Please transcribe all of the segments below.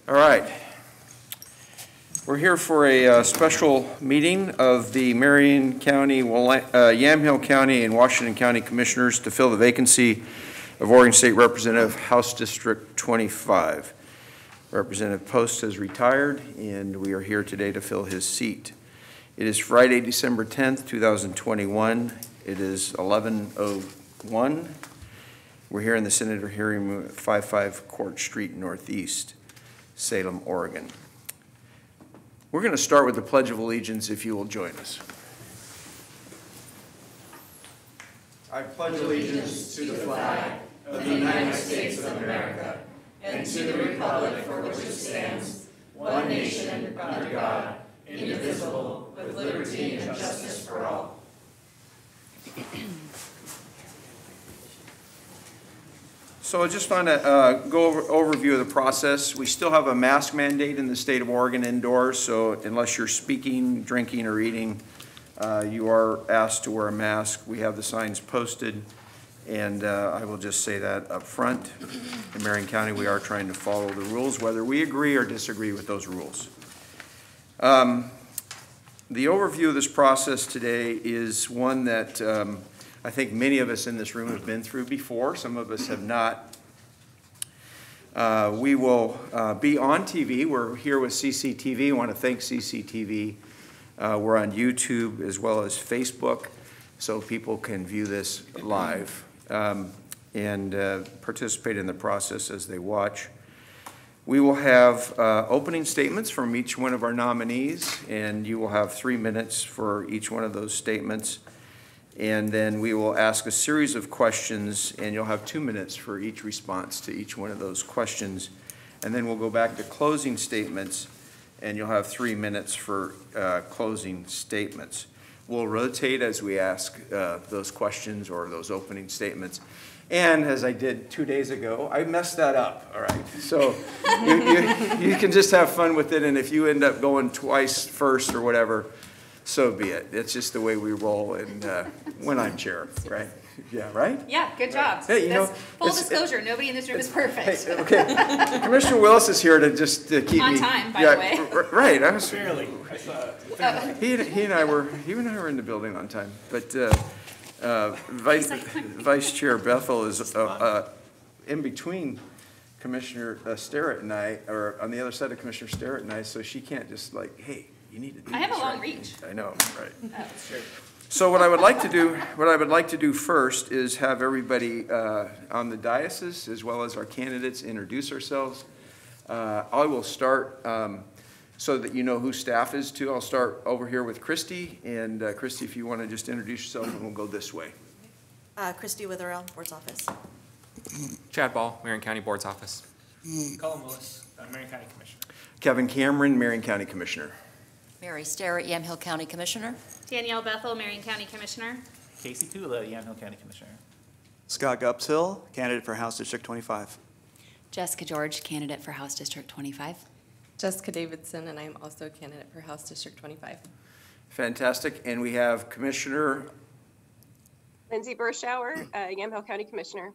All right. We're here for a special meeting of the Marion County, Yamhill County, and Washington County Commissioners to fill the vacancy of Oregon State Representative, House District 25. Representative Post has retired, and we are here today to fill his seat. It is Friday, December 10th, 2021. It is 11:01. We're here in the Senator hearing room at 55 Court Street Northeast, Salem, Oregon. We're going to start with the Pledge of Allegiance, if you will join us. I pledge allegiance to the flag of the United States of America and to the republic for which it stands, one nation under God, indivisible, with liberty and justice for all. So I just want to go over overview of the process. We still have a mask mandate in the state of Oregon indoors, so unless you're speaking, drinking, or eating, you are asked to wear a mask. We have the signs posted, and I will just say that up front. In Marion County, we are trying to follow the rules, whether we agree or disagree with those rules. The overview of this process today is one that I think many of us in this room have been through before. Some of us have not. We will be on TV. We're here with CCTV. I want to thank CCTV. We're on YouTube as well as Facebook, so people can view this live and participate in the process as they watch. We will have opening statements from each one of our nominees, and you will have 3 minutes for each one of those statements. And then we will ask a series of questions, and you'll have 2 minutes for each response to each one of those questions. And then we'll go back to closing statements, and you'll have 3 minutes for closing statements. We'll rotate as we ask those questions or those opening statements. And as I did 2 days ago, I messed that up, all right? So you can just have fun with it, and if you end up going twice first or whatever, so be it. It's just the way we roll, and when I'm chair, right? Yeah, right? Yeah, good job. Hey, you know, full disclosure, nobody in this room is perfect. Hey, okay, Commissioner Willis is here to just keep me on time, by the way. Right, I was Barely. He and I were in the building on time, but Vice Chair Bethel is in between Commissioner Sterrett and I, or on the other side of Commissioner Sterrett and I, so she can't just like, hey, you need to do this. I have a long right? reach. I know, right. Oh. So what I would like to do first is have everybody on the diocese as well as our candidates introduce ourselves. I will start so that you know who staff is too. I'll start over here with Christy, and Christy, if you want to just introduce yourself, and we'll go this way. Christy Witherell, Board's Office. Chad Ball, Marion County Board's Office. Colin Willis, Marion County Commissioner. Kevin Cameron, Marion County Commissioner. Mary Sterrett, Yamhill County Commissioner. Danielle Bethel, Marion County Commissioner. Casey Tula, Yamhill County Commissioner. Scott Gupshill, candidate for House District 25. Jessica George, candidate for House District 25. Jessica Davidson, and I am also a candidate for House District 25. Fantastic. And we have Commissioner Lindsay Burschauer, Yamhill County Commissioner.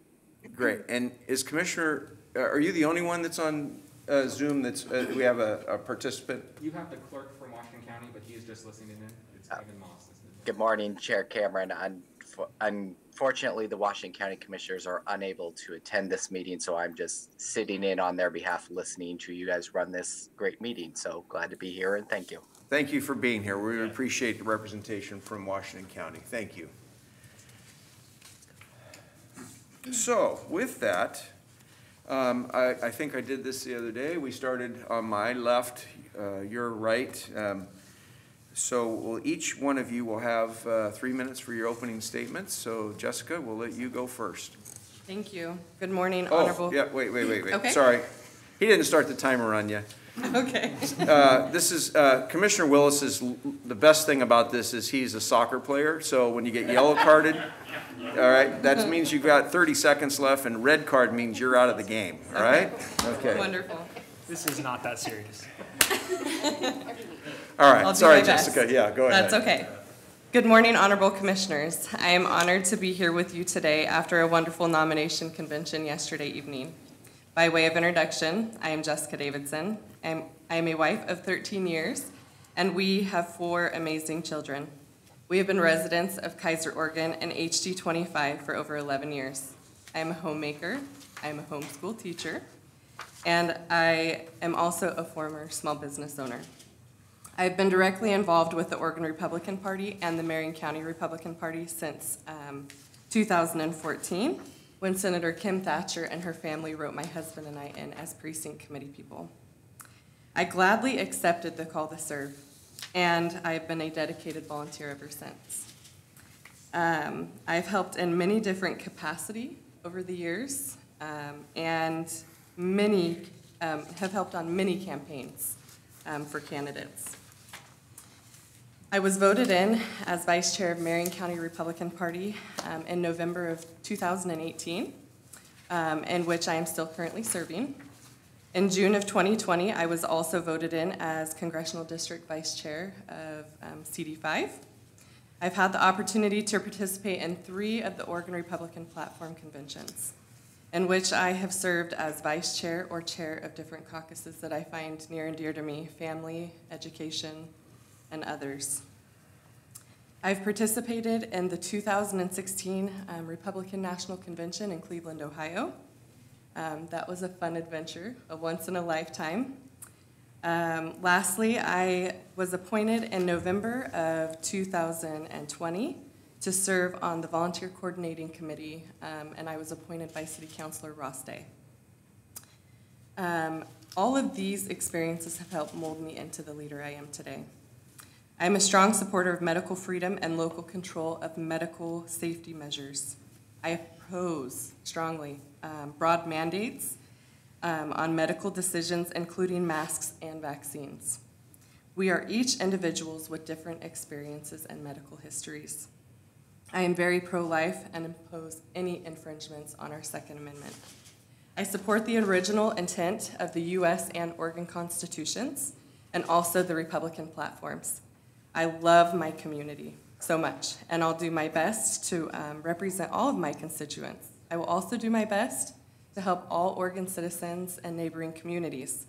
Great. And is Commissioner, are you the only one that's on Zoom that's, we have a participant? You have the clerk from Washington County, but he is just listening in. It's Kevin Moss. Good morning, Chair Cameron. Unfortunately, the Washington County Commissioners are unable to attend this meeting, so I'm just sitting in on their behalf, listening to you guys run this great meeting. So glad to be here, and thank you. Thank you for being here. We appreciate the representation from Washington County. Thank you. So with that, I think I did this the other day. We started on my left, your right. So each one of you will have 3 minutes for your opening statements. So Jessica, we'll let you go first. Thank you. Good morning, Honorable. Oh, yeah, wait. Okay. Sorry. He didn't start the timer on you. Okay. This is, Commissioner Willis is, the best thing about this is he's a soccer player. So when you get yellow carded, all right, that means you've got 30 seconds left, and red card means you're out of the game, all right? Okay. Wonderful. This is not that serious. All right, sorry, best. Jessica, yeah, go ahead. That's okay. Good morning, Honorable Commissioners. I am honored to be here with you today after a wonderful nomination convention yesterday evening. By way of introduction, I am Jessica Davidson. I am a wife of 13 years, and we have 4 amazing children. We have been residents of Kaiser, Oregon, and HD 25 for over 11 years. I am a homemaker, I am a homeschool teacher, and I am also a former small business owner. I've been directly involved with the Oregon Republican Party and the Marion County Republican Party since 2014, when Senator Kim Thatcher and her family wrote my husband and I in as precinct committee people. I gladly accepted the call to serve, and I've been a dedicated volunteer ever since. I've helped in many different capacities over the years, and have helped on many campaigns for candidates. I was voted in as vice chair of Marion County Republican Party in November of 2018, in which I am still currently serving. In June of 2020, I was also voted in as Congressional District Vice Chair of CD5. I've had the opportunity to participate in 3 of the Oregon Republican Platform Conventions, in which I have served as vice chair or chair of different caucuses that I find near and dear to me: family, education, and others. I've participated in the 2016 Republican National Convention in Cleveland, Ohio. That was a fun adventure, a once in a lifetime. Lastly, I was appointed in November of 2020 to serve on the Volunteer Coordinating Committee, and I was appointed by City Councilor Ross Day. All of these experiences have helped mold me into the leader I am today. I am a strong supporter of medical freedom and local control of medical safety measures. I oppose strongly broad mandates on medical decisions, including masks and vaccines. We are each individuals with different experiences and medical histories. I am very pro-life and oppose any infringements on our Second Amendment. I support the original intent of the U.S. and Oregon constitutions, and also the Republican platforms. I love my community so much, and I'll do my best to represent all of my constituents. I will also do my best to help all Oregon citizens and neighboring communities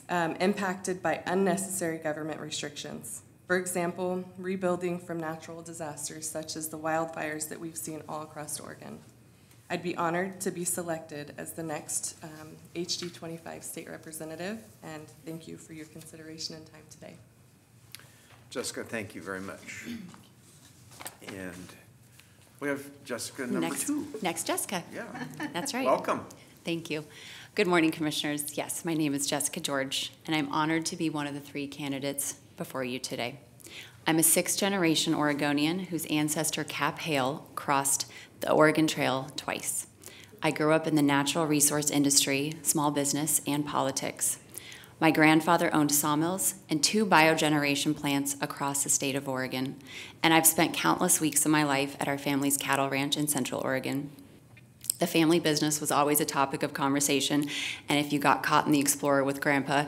impacted by unnecessary government restrictions. For example, rebuilding from natural disasters such as the wildfires that we've seen all across Oregon. I'd be honored to be selected as the next HD 25 state representative, and thank you for your consideration and time today. Jessica, thank you very much. And we have Jessica number 2. Next, Jessica. Yeah. That's right. Welcome. Thank you. Good morning, Commissioners. Yes, my name is Jessica George, and I'm honored to be one of the 3 candidates before you today. I'm a 6th-generation Oregonian whose ancestor Cap Hale crossed the Oregon Trail twice. I grew up in the natural resource industry, small business, and politics. My grandfather owned sawmills and 2 biogeneration plants across the state of Oregon, and I've spent countless weeks of my life at our family's cattle ranch in Central Oregon. The family business was always a topic of conversation, and if you got caught in the Explorer with Grandpa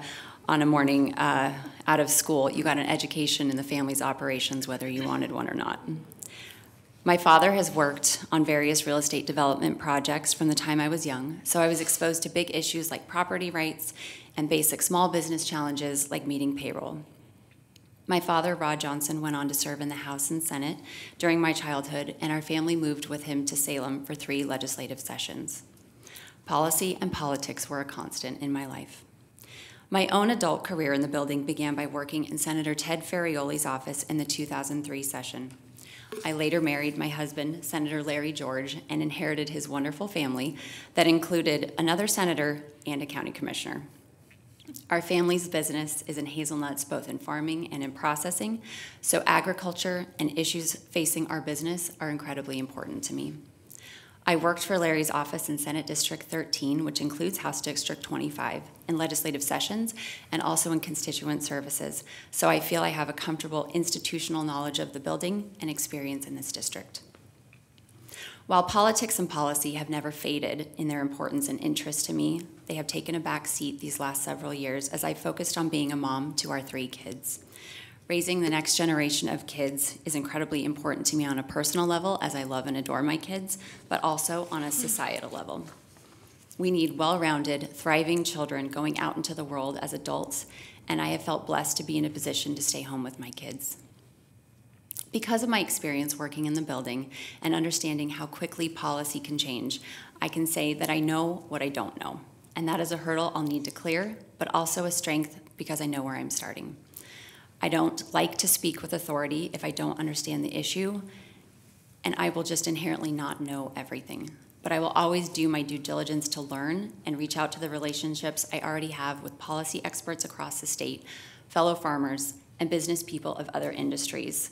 on a morning out of school, you got an education in the family's operations, whether you wanted one or not. My father has worked on various real estate development projects from the time I was young, so I was exposed to big issues like property rights and basic small business challenges like meeting payroll. My father, Rod Johnson, went on to serve in the House and Senate during my childhood, and our family moved with him to Salem for 3 legislative sessions. Policy and politics were a constant in my life. My own adult career in the building began by working in Senator Ted Ferrioli's office in the 2003 session. I later married my husband, Senator Larry George, and inherited his wonderful family that included another senator and a county commissioner. Our family's business is in hazelnuts, both in farming and in processing, so agriculture and issues facing our business are incredibly important to me. I worked for Larry's office in Senate District 13, which includes House District 25, in legislative sessions and also in constituent services, so I feel I have a comfortable institutional knowledge of the building and experience in this district. While politics and policy have never faded in their importance and interest to me, they have taken a back seat these last several years as I focused on being a mom to our 3 kids. Raising the next generation of kids is incredibly important to me on a personal level, as I love and adore my kids, but also on a societal level. We need well-rounded, thriving children going out into the world as adults, and I have felt blessed to be in a position to stay home with my kids. Because of my experience working in the building and understanding how quickly policy can change, I can say that I know what I don't know. And that is a hurdle I'll need to clear, but also a strength because I know where I'm starting. I don't like to speak with authority if I don't understand the issue, and I will just inherently not know everything. But I will always do my due diligence to learn and reach out to the relationships I already have with policy experts across the state, fellow farmers, and business people of other industries.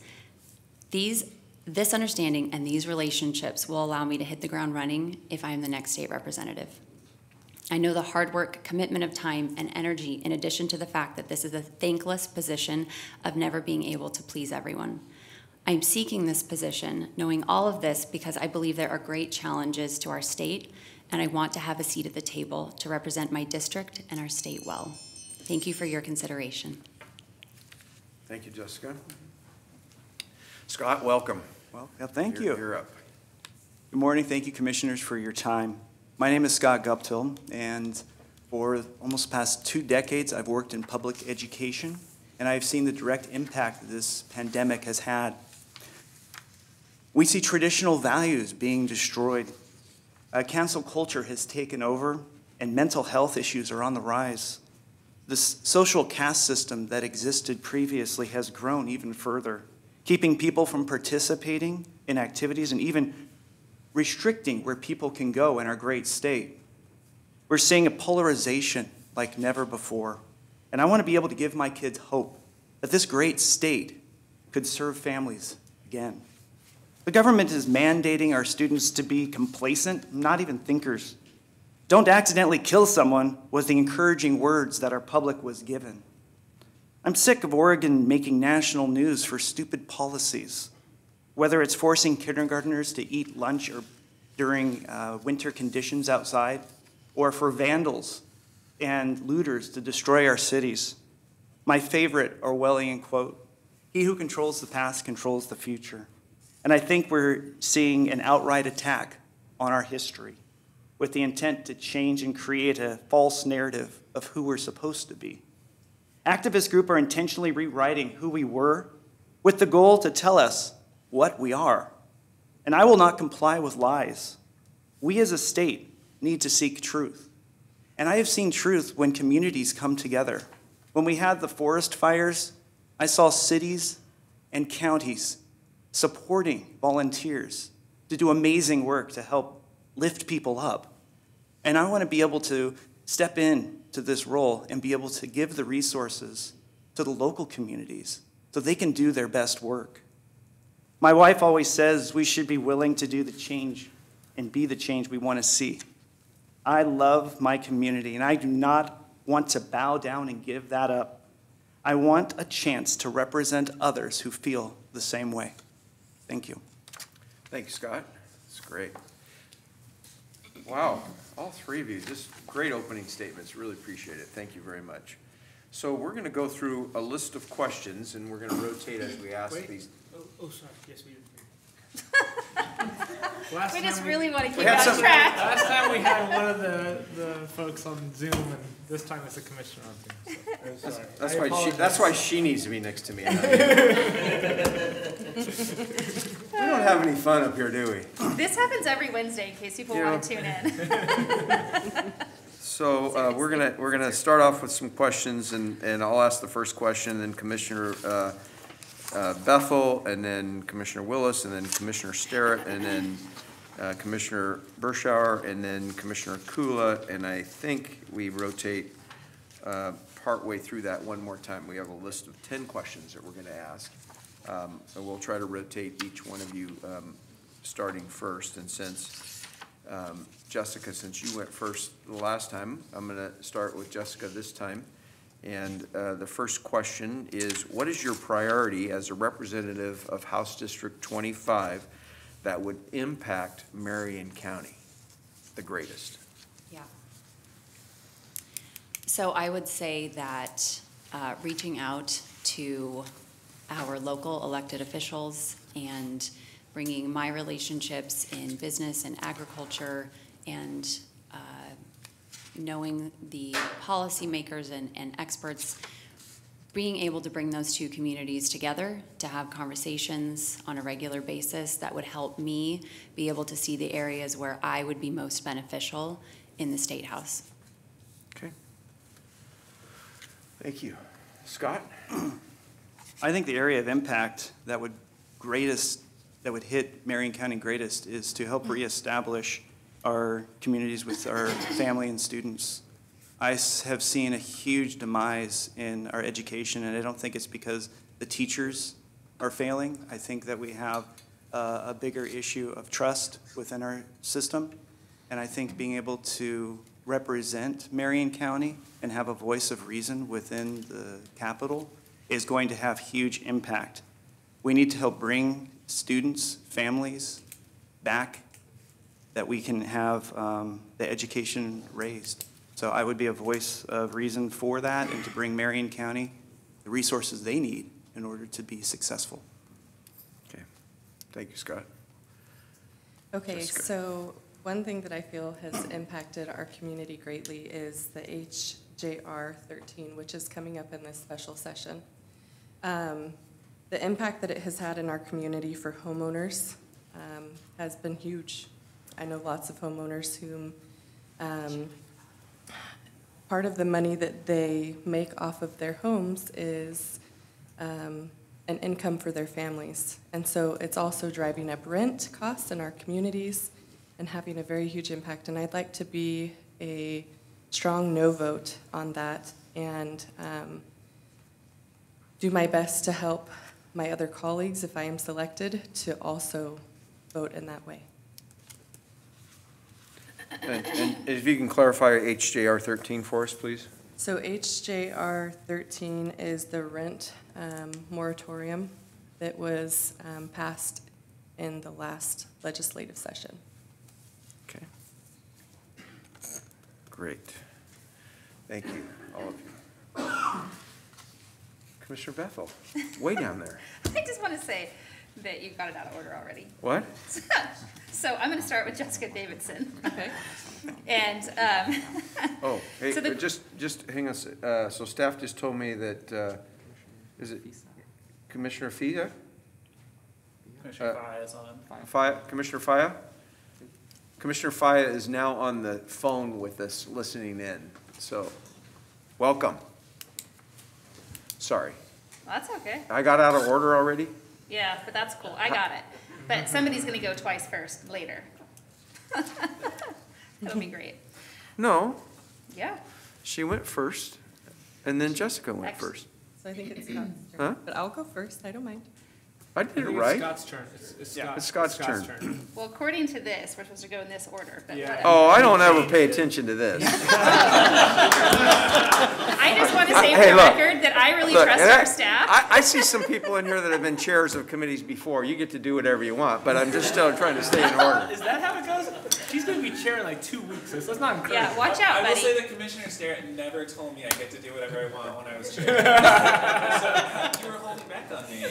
This understanding and these relationships will allow me to hit the ground running if I am the next state representative. I know the hard work, commitment of time, and energy, in addition to the fact that this is a thankless position of never being able to please everyone. I am seeking this position, knowing all of this because I believe there are great challenges to our state, and I want to have a seat at the table to represent my district and our state well. Thank you for your consideration. Thank you, Jessica. Scott, welcome. Well, yeah, thank you. You're up. Good morning. Thank you, commissioners, for your time. My name is Scott Guptill, and for almost the past 2 decades, I've worked in public education, and I've seen the direct impact that this pandemic has had. We see traditional values being destroyed. Cancel culture has taken over, and mental health issues are on the rise. This social caste system that existed previously has grown even further, keeping people from participating in activities and even restricting where people can go in our great state. We're seeing a polarization like never before. And I want to be able to give my kids hope that this great state could serve families again. The government is mandating our students to be complacent, not even thinkers. Don't accidentally kill someone was the encouraging words that our public was given. I'm sick of Oregon making national news for stupid policies, whether it's forcing kindergartners to eat lunch or during winter conditions outside, or for vandals and looters to destroy our cities. My favorite Orwellian quote, "He who controls the past controls the future." And I think we're seeing an outright attack on our history with the intent to change and create a false narrative of who we're supposed to be. Activist groups are intentionally rewriting who we were with the goal to tell us what we are. And I will not comply with lies. We as a state need to seek truth. And I have seen truth when communities come together. When we had the forest fires, I saw cities and counties supporting volunteers to do amazing work to help lift people up. And I want to be able to step in to this role and be able to give the resources to the local communities so they can do their best work. My wife always says we should be willing to do the change and be the change we want to see. I love my community, and I do not want to bow down and give that up. I want a chance to represent others who feel the same way. Thank you. Thank you, Scott. That's great. Wow, all three of you, just great opening statements. Really appreciate it. Thank you very much. So we're going to go through a list of questions, and we're going to rotate as we ask these. Oh, sorry. Yes, we did. We just really want to keep it on track. Last time we had one of the folks on Zoom, and this time it's a commissioner on Zoom. So, sorry. That's why she needs to be next to me. We don't have any fun up here, do we? This happens every Wednesday in case people want to tune in. So we're gonna start off with some questions, and I'll ask the first question, and then Commissioner Bethel, and then Commissioner Willis, and then Commissioner Sterrett, and then Commissioner Berschauer, and then Commissioner Kula, and I think we rotate partway through that one more time. We have a list of 10 questions that we're going to ask. And we'll try to rotate each one of you starting first. And since, Jessica, since you went first the last time, I'm going to start with Jessica this time. And the first question is, what is your priority as a representative of House District 25 that would impact Marion County the greatest? Yeah. So I would say that reaching out to our local elected officials and bringing my relationships in business and agriculture and knowing the policymakers and experts, being able to bring those two communities together to have conversations on a regular basis that would help me be able to see the areas where I would be most beneficial in the State House. Okay. Thank you. Scott? I think the area of impact that would hit Marion County greatest is to help reestablish our communities with our family and students. I have seen a huge demise in our education, and I don't think it's because the teachers are failing. I think that we have a bigger issue of trust within our system, and I think being able to represent Marion County and have a voice of reason within the capital is going to have huge impact. We need to help bring students, families back, that we can have the education raised. So I would be a voice of reason for that and to bring Marion County the resources they need in order to be successful. Okay. Thank you, Scott. Okay, Jessica. so one thing that I feel has impacted our community greatly is the HJR 13, which is coming up in this special session. The impact that it has had in our community for homeowners has been huge. I know lots of homeowners whom part of the money that they make off of their homes is an income for their families. And so it's also driving up rent costs in our communities and having a very huge impact. And I'd like to be a strong no vote on that and do my best to help my other colleagues, if I am selected, to also vote in that way. And if you can clarify HJR 13 for us, please. So HJR 13 is the rent moratorium that was passed in the last legislative session. Okay. Great. Thank you, all of you. Commissioner Bethel, way down there. I just want to say that you got it out of order already. What? So I'm going to start with Jessica Davidson. Okay. And Oh, hey, So the- just hang on. So staff just told me that, is it Commissioner Fia? Commissioner Faya is on. Faya, Commissioner Faya? Commissioner Faya is now on the phone with us, listening in. So, welcome. Sorry. well, that's okay. I got out of order already? Yeah, but that's cool. I got it. But somebody's going to go twice first later. That'll be great. No, Yeah. she went first, and then Jessica went Actually- first. So I think it's Scott's turn. Huh? But I'll go first, I don't mind. I I did think it it's right. Scott's turn. It's Scott's turn. Well, according to this, we're supposed to go in this order. But Yeah. whatever. Oh, I don't ever pay attention to this. I just want to say for Hey, the look. record that I really Look, trust and our staff. I see some people in here that have been chairs of committees before. You get to do whatever you want, but I'm just still trying to stay in order. Is that how it goes? She's going to be chair in like 2 weeks, so let's not encourage Yeah, her. watch out, I will buddy. say that Commissioner Starrett never told me I get to do whatever I want when I was chair. So you were holding back on me.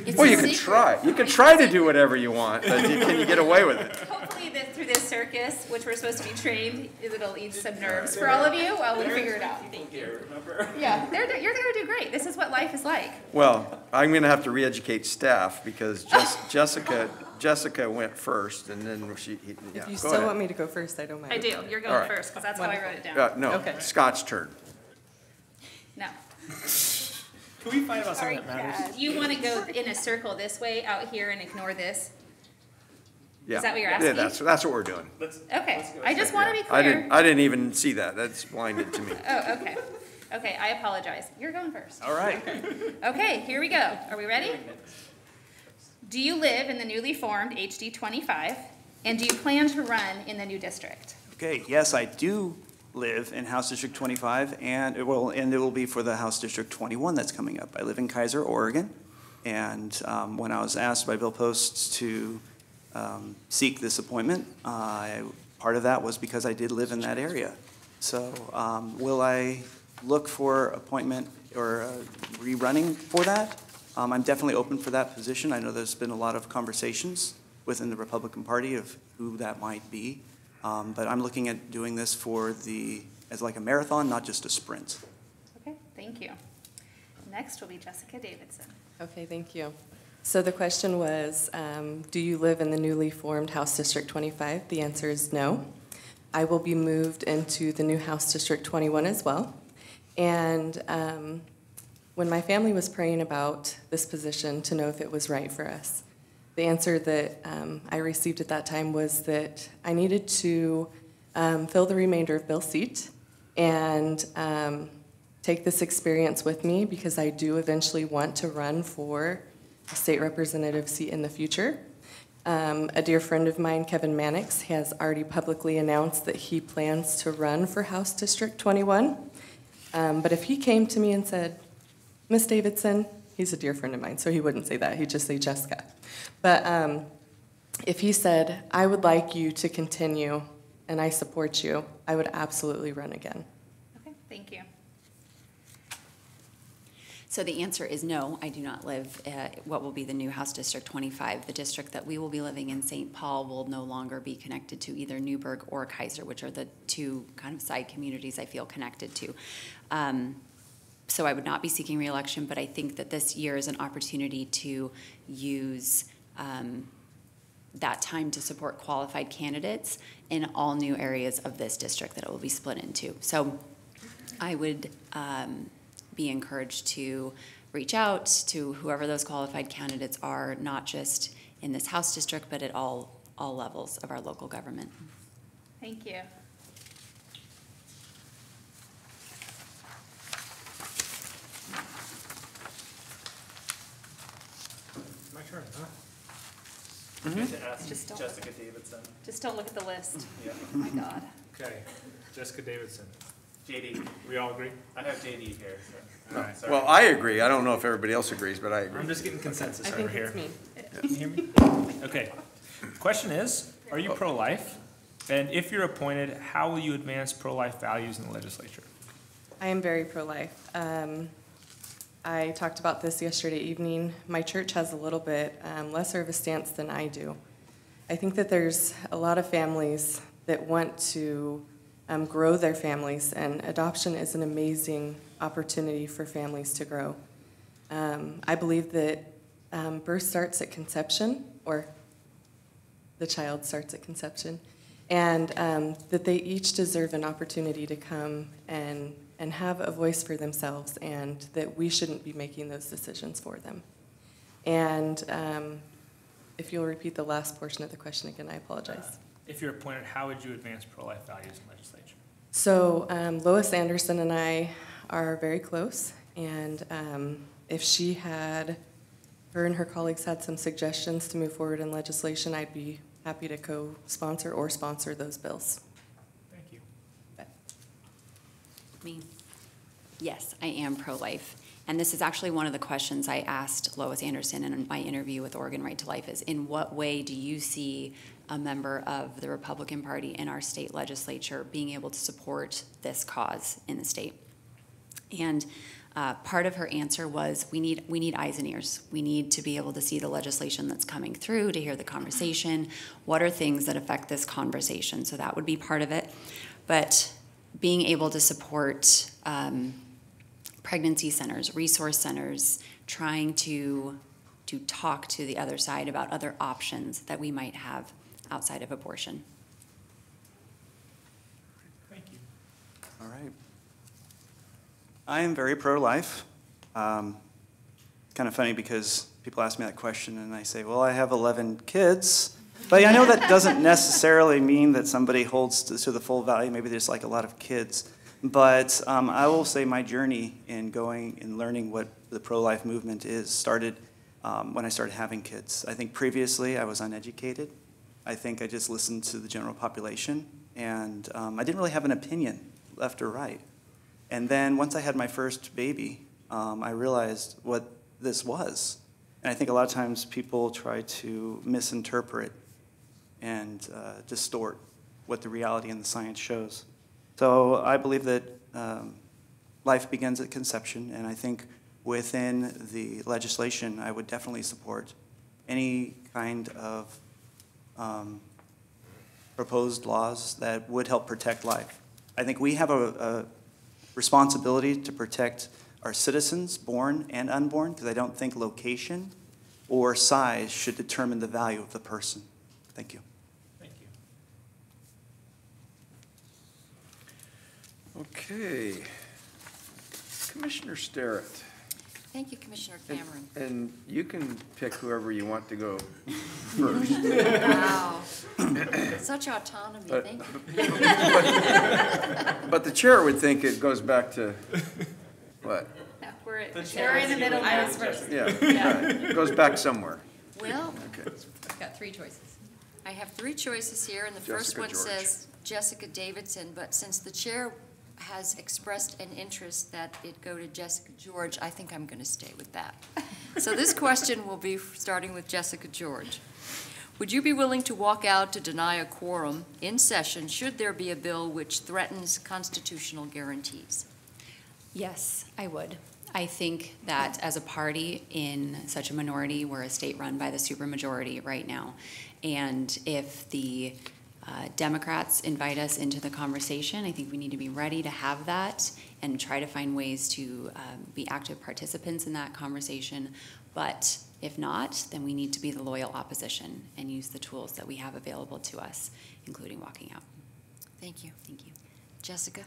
It's Well, a you could secret. try. You could try to do whatever you want, but can you get away with it? Hopefully through this circus, which we're supposed to be trained, it'll ease some nerves for all of you while we figure it out. People here, remember? Yeah, you're going to do great. This is what life is like. Well, I'm going to have to re-educate staff because Jessica went first, and then yeah, If you go still ahead. want me to go first, I don't mind. I do. You're All going right. first because that's how I wrote it down. No, Okay. Scott's turn. No. Can we fight about something that matters? You want to go in a circle this way out here and ignore this? Yeah. Is that what you're Yeah, asking? that's what we're doing. Okay. I just want to be I clear. didn't even see that. That's blinded to me. Oh, okay. Okay, I apologize. You're going first. All right. Okay, here we go. Are we ready? Do you live in the newly formed HD 25? And do you plan to run in the new district? Okay, yes, I do live in House District 25, and it will be for the House District 21 that's coming up. I live in Kaiser, Oregon, and when I was asked by Bill Post to seek this appointment, part of that was because I did live in that area. So will I look for appointment or rerunning for that? I'm definitely open for that position. I know there's been a lot of conversations within the Republican Party of who that might be. But I'm looking at doing this for the as like a marathon, not just a sprint. Okay, thank you. Next will be Jessica Davidson. Okay, thank you. So the question was, do you live in the newly formed House District 25? The answer is no. I will be moved into the new House District 21 as well. And when my family was praying about this position to know if it was right for us, the answer that I received at that time was that I needed to fill the remainder of Bill's seat and take this experience with me, because I do eventually want to run for a state representative seat in the future. A dear friend of mine, Kevin Mannix, has already publicly announced that he plans to run for House District 21. But if he came to me and said, Miss Davidson, he's a dear friend of mine, so he wouldn't say that, he'd just say Jessica. But if he said, I would like you to continue and I support you, I would absolutely run again. Okay, thank you. So the answer is no, I do not live at what will be the new House District 25. The district that we will be living in, St. Paul, will no longer be connected to either Newburgh or Kaiser, which are the two kind of side communities I feel connected to. So I would not be seeking re-election, but I think that this year is an opportunity to use that time to support qualified candidates in all new areas of this district that it will be split into. So I would be encouraged to reach out to whoever those qualified candidates are, not just in this House district, but at all levels of our local government. Thank you. My turn, huh? I get to ask Just don't- Jessica Davidson. Just don't look at the list. Yeah. Oh my God. Okay, Jessica Davidson. JD. We all agree? I have JD here. So. All right. Sorry. Well, I agree. I don't know if everybody else agrees, but I agree. I'm just getting consensus I over think here. it's me. Can you hear me? Okay. Question is, are you pro-life? And if you're appointed, how will you advance pro-life values in the legislature? I am very pro-life. I talked about this yesterday evening. My church has a little bit lesser of a stance than I do. I think that there's a lot of families that want to grow their families, and adoption is an amazing opportunity for families to grow. I believe that birth starts at conception, or the child starts at conception, and that they each deserve an opportunity to come and have a voice for themselves, and that we shouldn't be making those decisions for them. And if you'll repeat the last portion of the question again, I apologize. If you're appointed, how would you advance pro-life values in legislature? So Lois Anderson and I are very close, and if her and her colleagues had some suggestions to move forward in legislation, I'd be happy to co-sponsor or sponsor those bills. Thank you. Me? Yes, I am pro-life. And this is actually one of the questions I asked Lois Anderson in my interview with Oregon Right to Life is, in what way do you see a member of the Republican Party in our state legislature being able to support this cause in the state? And part of her answer was, we need eyes and ears. We need to be able to see the legislation that's coming through, to hear the conversation. What are things that affect this conversation? So that would be part of it. But being able to support pregnancy centers, resource centers, trying to talk to the other side about other options that we might have outside of abortion. Thank you. All right. I am very pro-life. Kind of funny because people ask me that question and I say, well, I have 11 kids. But I know that doesn't necessarily mean that somebody holds to the full value. Maybe there's like a lot of kids. But I will say my journey in going and learning what the pro-life movement is started when I started having kids. I think previously I was uneducated. I think I just listened to the general population, and I didn't really have an opinion, left or right. And then once I had my first baby, I realized what this was. And I think a lot of times people try to misinterpret and distort what the reality and the science shows. So I believe that life begins at conception, and I think within the legislation, I would definitely support any kind of proposed laws that would help protect life. I think we have a responsibility to protect our citizens, born and unborn, because I don't think location or size should determine the value of the person. Thank you. Thank you. Okay. Commissioner Starrett. Thank you, Commissioner Cameron. And you can pick whoever you want to go first. Wow. Such autonomy, thank you. But the chair would think it goes back to, what? No, we're in the middle. I was first. Yeah, right. It goes back somewhere. Well, Okay. I've got 3 choices. I have 3 choices here, and the first Jessica one George. says Jessica Davidson, but since the chair has expressed an interest that it go to Jessica George, I think I'm going to stay with that. So this question will be starting with Jessica George. Would you be willing to walk out to deny a quorum in session should there be a bill which threatens constitutional guarantees? Yes, I would. I think that as a party in such a minority, we're a state run by the supermajority right now. And if the Democrats invite us into the conversation, I think we need to be ready to have that and try to find ways to be active participants in that conversation. But if not, then we need to be the loyal opposition and use the tools that we have available to us, including walking out. Thank you. Thank you. Jessica?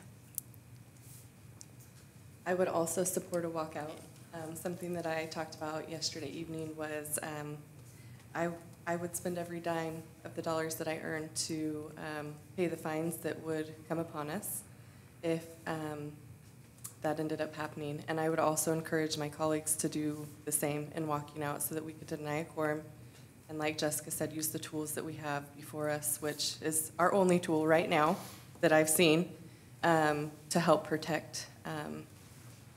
I would also support a walkout. Something that I talked about yesterday evening was I would spend every dime of the dollars that I earn to pay the fines that would come upon us if that ended up happening. And I would also encourage my colleagues to do the same in walking out so that we could deny a quorum. And like Jessica said, use the tools that we have before us, which is our only tool right now that I've seen to help protect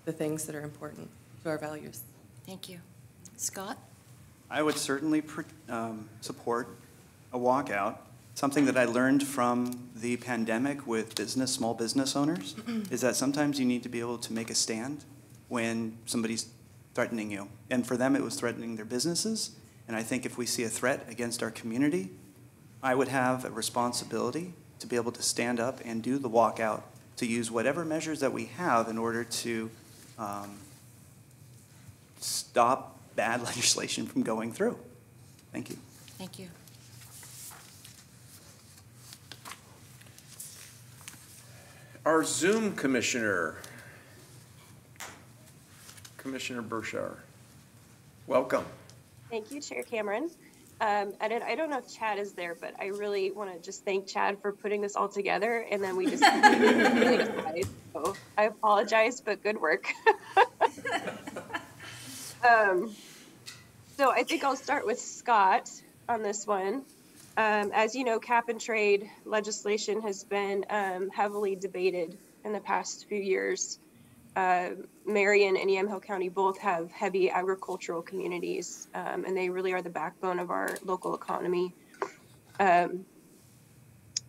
the things that are important to our values. Thank you. Scott? I would certainly support a walkout. Something that I learned from the pandemic with small business owners, is that sometimes you need to be able to make a stand when somebody's threatening you. And for them, it was threatening their businesses. And I think if we see a threat against our community, I would have a responsibility to be able to stand up and do the walkout, to use whatever measures that we have in order to stop bad legislation from going through. Thank you. Thank you. Our Zoom commissioner, Commissioner Bershauer. Welcome. Thank you, Chair Cameron. I don't know if Chad is there, but I really want to just thank Chad for putting this all together, and then we just really decided. So I apologize, but good work. So I think I'll start with Scott on this one. As you know, cap and trade legislation has been heavily debated in the past few years. Marion and Yamhill County both have heavy agricultural communities, and they really are the backbone of our local economy.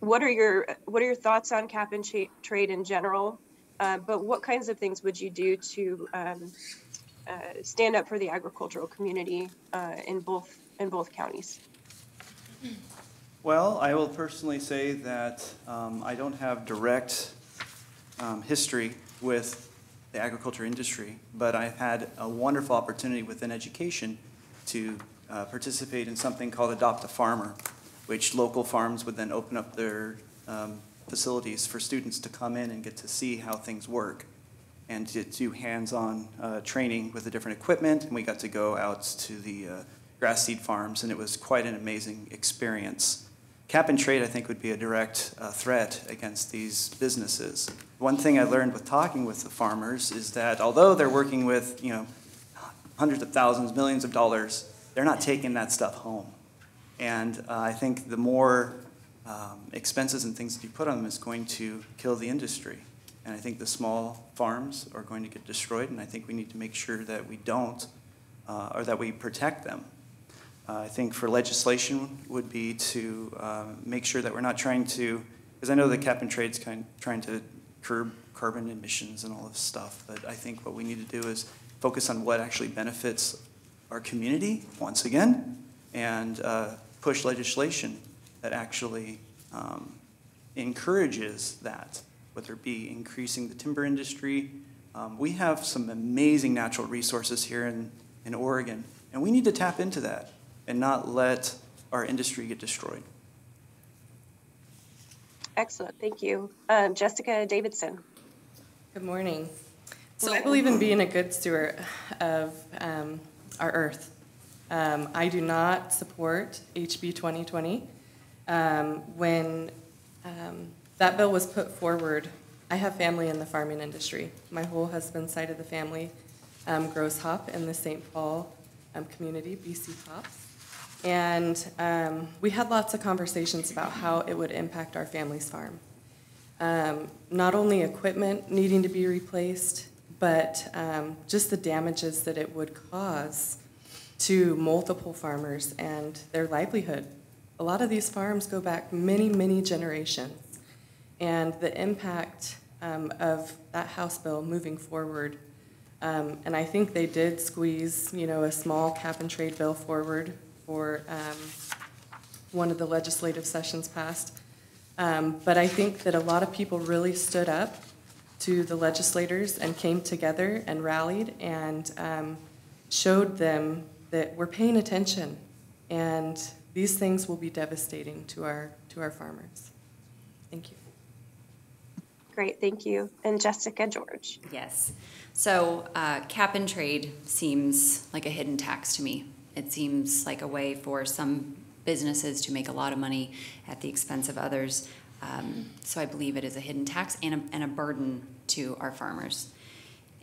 What are your thoughts on cap and trade in general? But what kinds of things would you do to stand up for the agricultural community in both counties? Well, I will personally say that I don't have direct history with the agriculture industry, but I've had a wonderful opportunity within education to participate in something called Adopt a Farmer, which local farms would then open up their facilities for students to come in and get to see how things work and to do hands-on training with the different equipment. And we got to go out to the grass seed farms, and it was quite an amazing experience. Cap and trade, I think, would be a direct threat against these businesses. One thing I learned with talking with the farmers is that although they're working with, hundreds of thousands, millions of dollars, they're not taking that stuff home. And I think the more expenses and things that you put on them is going to kill the industry. And I think the small farms are going to get destroyed, and I think we need to make sure that we don't, or that we protect them. I think for legislation would be to make sure that we're not trying to, because I know that cap and trade's trying to curb carbon emissions and all this stuff, but I think what we need to do is focus on what actually benefits our community, once again, and push legislation that actually encourages that. whether it be increasing the timber industry. We have some amazing natural resources here in Oregon, and we need to tap into that and not let our industry get destroyed. Excellent, thank you. Jessica Davidson. Good morning. So I believe in being a good steward of our earth. I do not support HB 2020. When that bill was put forward, I have family in the farming industry. My whole husband's side of the family grows hop in the St. Paul community, BC Hops. And we had lots of conversations about how it would impact our family's farm. Not only equipment needing to be replaced, but just the damages that it would cause to multiple farmers and their livelihood. A lot of these farms go back many, many generations. And the impact of that House bill moving forward, and I think they did squeeze, a small cap and trade bill forward for one of the legislative sessions passed. But I think that a lot of people really stood up to the legislators and came together and rallied and showed them that we're paying attention, and these things will be devastating to our farmers. Thank you. Great, thank you. And Jessica George. Yes. So cap and trade seems like a hidden tax to me. It seems like a way for some businesses to make a lot of money at the expense of others. So I believe it is a hidden tax and a burden to our farmers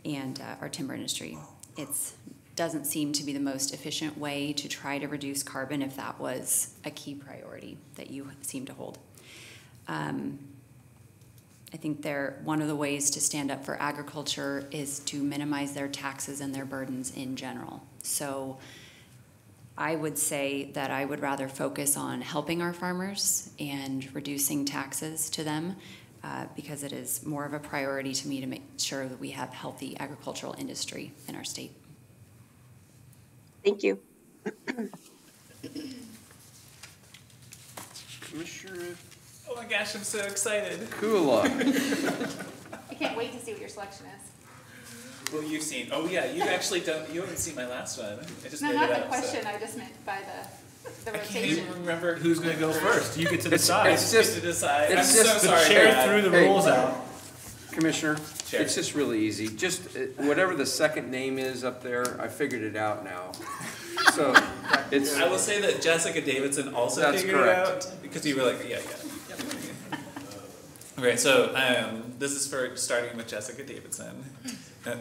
and our timber industry. It doesn't seem to be the most efficient way to try to reduce carbon if that was a key priority that you seem to hold. I think one of the ways to stand up for agriculture is to minimize their taxes and their burdens in general. So I would say that I would rather focus on helping our farmers and reducing taxes to them because it is more of a priority to me to make sure that we have healthy agricultural industry in our state. Thank you. Commissioner Oh my gosh, I'm so excited. Kula. I can't wait to see what your selection is. Well, you've seen, oh yeah, you haven't seen my last one. I just No, made not it the up, question, so. I just meant by the I can't rotation. even remember Who's going to go first? You get to decide. It's just, to decide. I'm it's so just the sorry, chair Brad. threw the Hey. rules out. Commissioner, Chair. it's just really easy. Just whatever the second name is up there, I figured it out now. So it's, I will say that Jessica Davidson also That's figured correct. it out because you were like, yeah. Okay, so this is for starting with Jessica Davidson.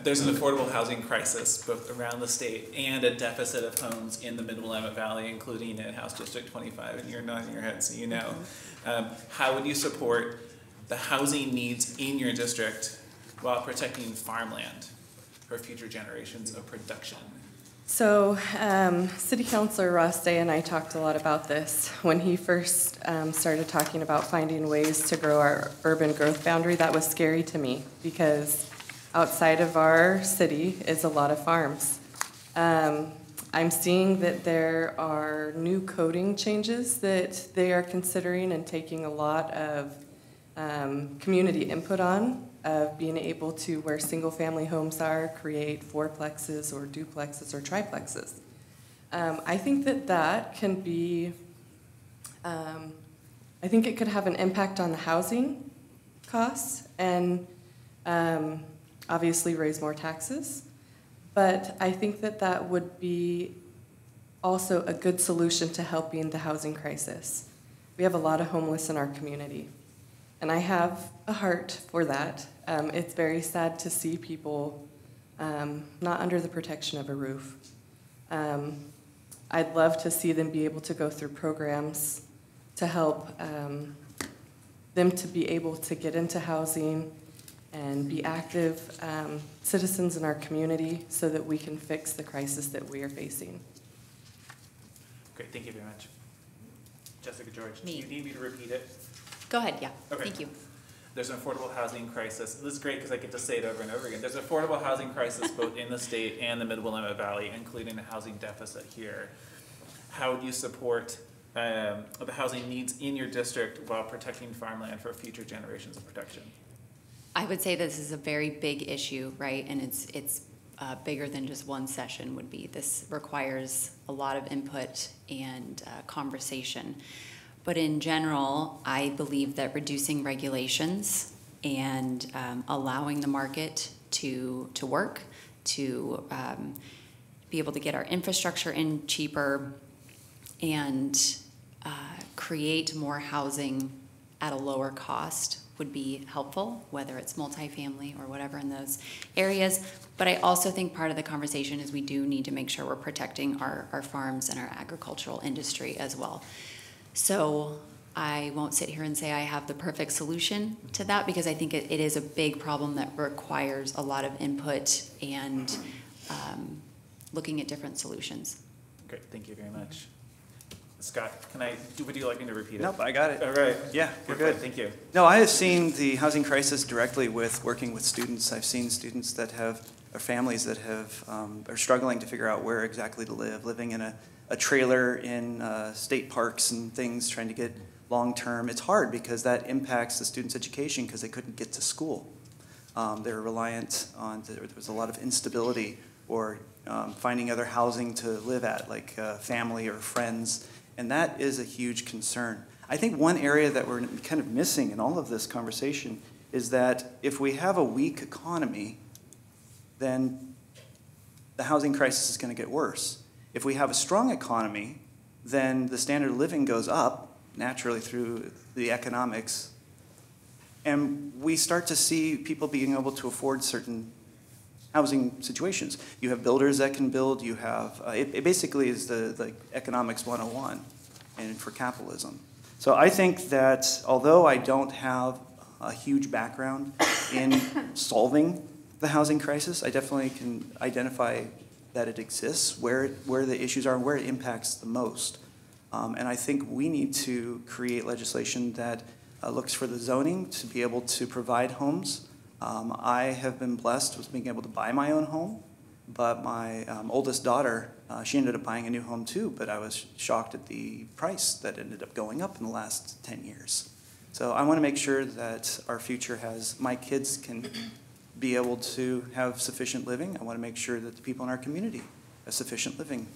There's an affordable housing crisis both around the state and a deficit of homes in the Mid-Willamette Valley, including in House District 25, and you're nodding your head so you know. How would you support the housing needs in your district while protecting farmland for future generations of production? So City Councilor Ross Day and I talked a lot about this when he first started talking about finding ways to grow our urban growth boundary. That was scary to me because outside of our city is a lot of farms. I'm seeing that there are new coding changes that they are considering and taking a lot of community input on, of being able to, where single-family homes are, create fourplexes or duplexes or triplexes. I think that can be, I think it could have an impact on the housing costs and obviously raise more taxes. But I think that would be also a good solution to helping the housing crisis. We have a lot of homeless in our community. And I have a heart for that. It's very sad to see people not under the protection of a roof. I'd love to see them be able to go through programs to help them to be able to get into housing and be active citizens in our community so that we can fix the crisis that we are facing. Great, thank you very much. Jessica George, Me. do you need me to repeat it? Go ahead, yeah. Okay. Thank you. There's an affordable housing crisis. This is great because I get to say it over and over again. There's an affordable housing crisis both in the state and the Mid-Willamette Valley, including a housing deficit here. How would you support the housing needs in your district while protecting farmland for future generations of production? I would say this is a very big issue, right? And it's bigger than just one session would be. This requires a lot of input and conversation. But in general, I believe that reducing regulations and allowing the market to work, to be able to get our infrastructure in cheaper and create more housing at a lower cost would be helpful, whether it's multifamily or whatever in those areas. But I also think part of the conversation is we do need to make sure we're protecting our farms and our agricultural industry as well. So I won't sit here and say I have the perfect solution to that, because I think it is a big problem that requires a lot of input and looking at different solutions. Great, thank you very much. Scott, would you like me to repeat it? Nope, I got it. All right. Yeah, we're good. Thank you. No, I have seen the housing crisis directly with working with students. I've seen students that or families that are struggling to figure out where exactly to live, living in a trailer in state parks and things, trying to get long-term. It's hard because that impacts the students' education because they couldn't get to school. They're reliant on, there was a lot of instability or finding other housing to live at, like family or friends. And that is a huge concern. I think one area that we're kind of missing in all of this conversation is that if we have a weak economy, then the housing crisis is going to get worse. If we have a strong economy, then the standard of living goes up naturally through the economics. And we start to see people being able to afford certain housing situations. You have builders that can build, you have, it basically is the economics 101 and for capitalism. So I think that although I don't have a huge background in solving the housing crisis, I definitely can identify that it exists, where the issues are and where it impacts the most. And I think we need to create legislation that looks for the zoning to be able to provide homes. I have been blessed with being able to buy my own home, but my oldest daughter, she ended up buying a new home too, but I was shocked at the price that ended up going up in the last 10 years. So I want to make sure that our future my kids can be able to have sufficient living. I want to make sure that the people in our community have sufficient living.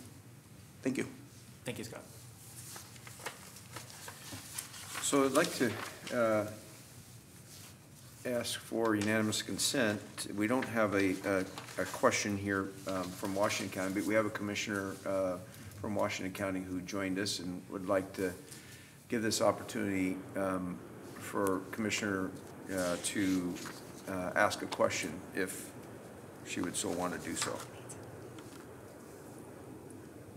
Thank you. Thank you, Scott. So I'd like to ask for unanimous consent. We don't have a question here from Washington County, but we have a commissioner from Washington County who joined us and would like to give this opportunity for Commissioner to ask a question if she would so want to do so.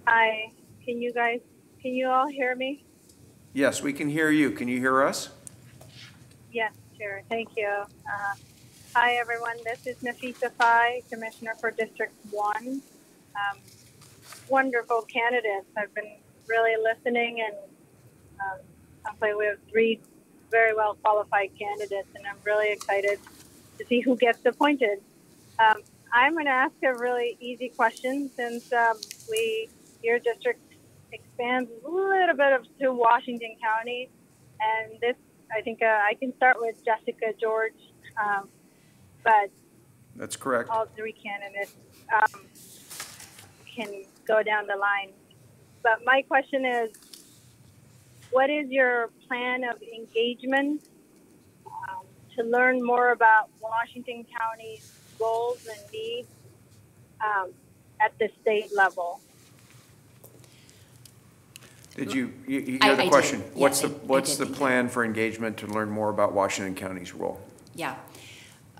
Hi, can you all hear me? Yes, we can hear you. Can you hear us? Yes, sure. Thank you. Hi, everyone. This is Nafisa Fai, Commissioner for District 1. Wonderful candidates. I've been really listening, and hopefully we have 3 very well qualified candidates, and I'm really excited to see who gets appointed. I'm going to ask a really easy question since your district expands a little bit to Washington County, and this, I think I can start with Jessica George, but that's correct. All 3 candidates can go down the line. But my question is, what is your plan of engagement to learn more about Washington County's goals and needs at the state level? Did you hear the question? Did. What's Yes, what's I did. the plan for engagement to learn more about Washington County's role? Yeah.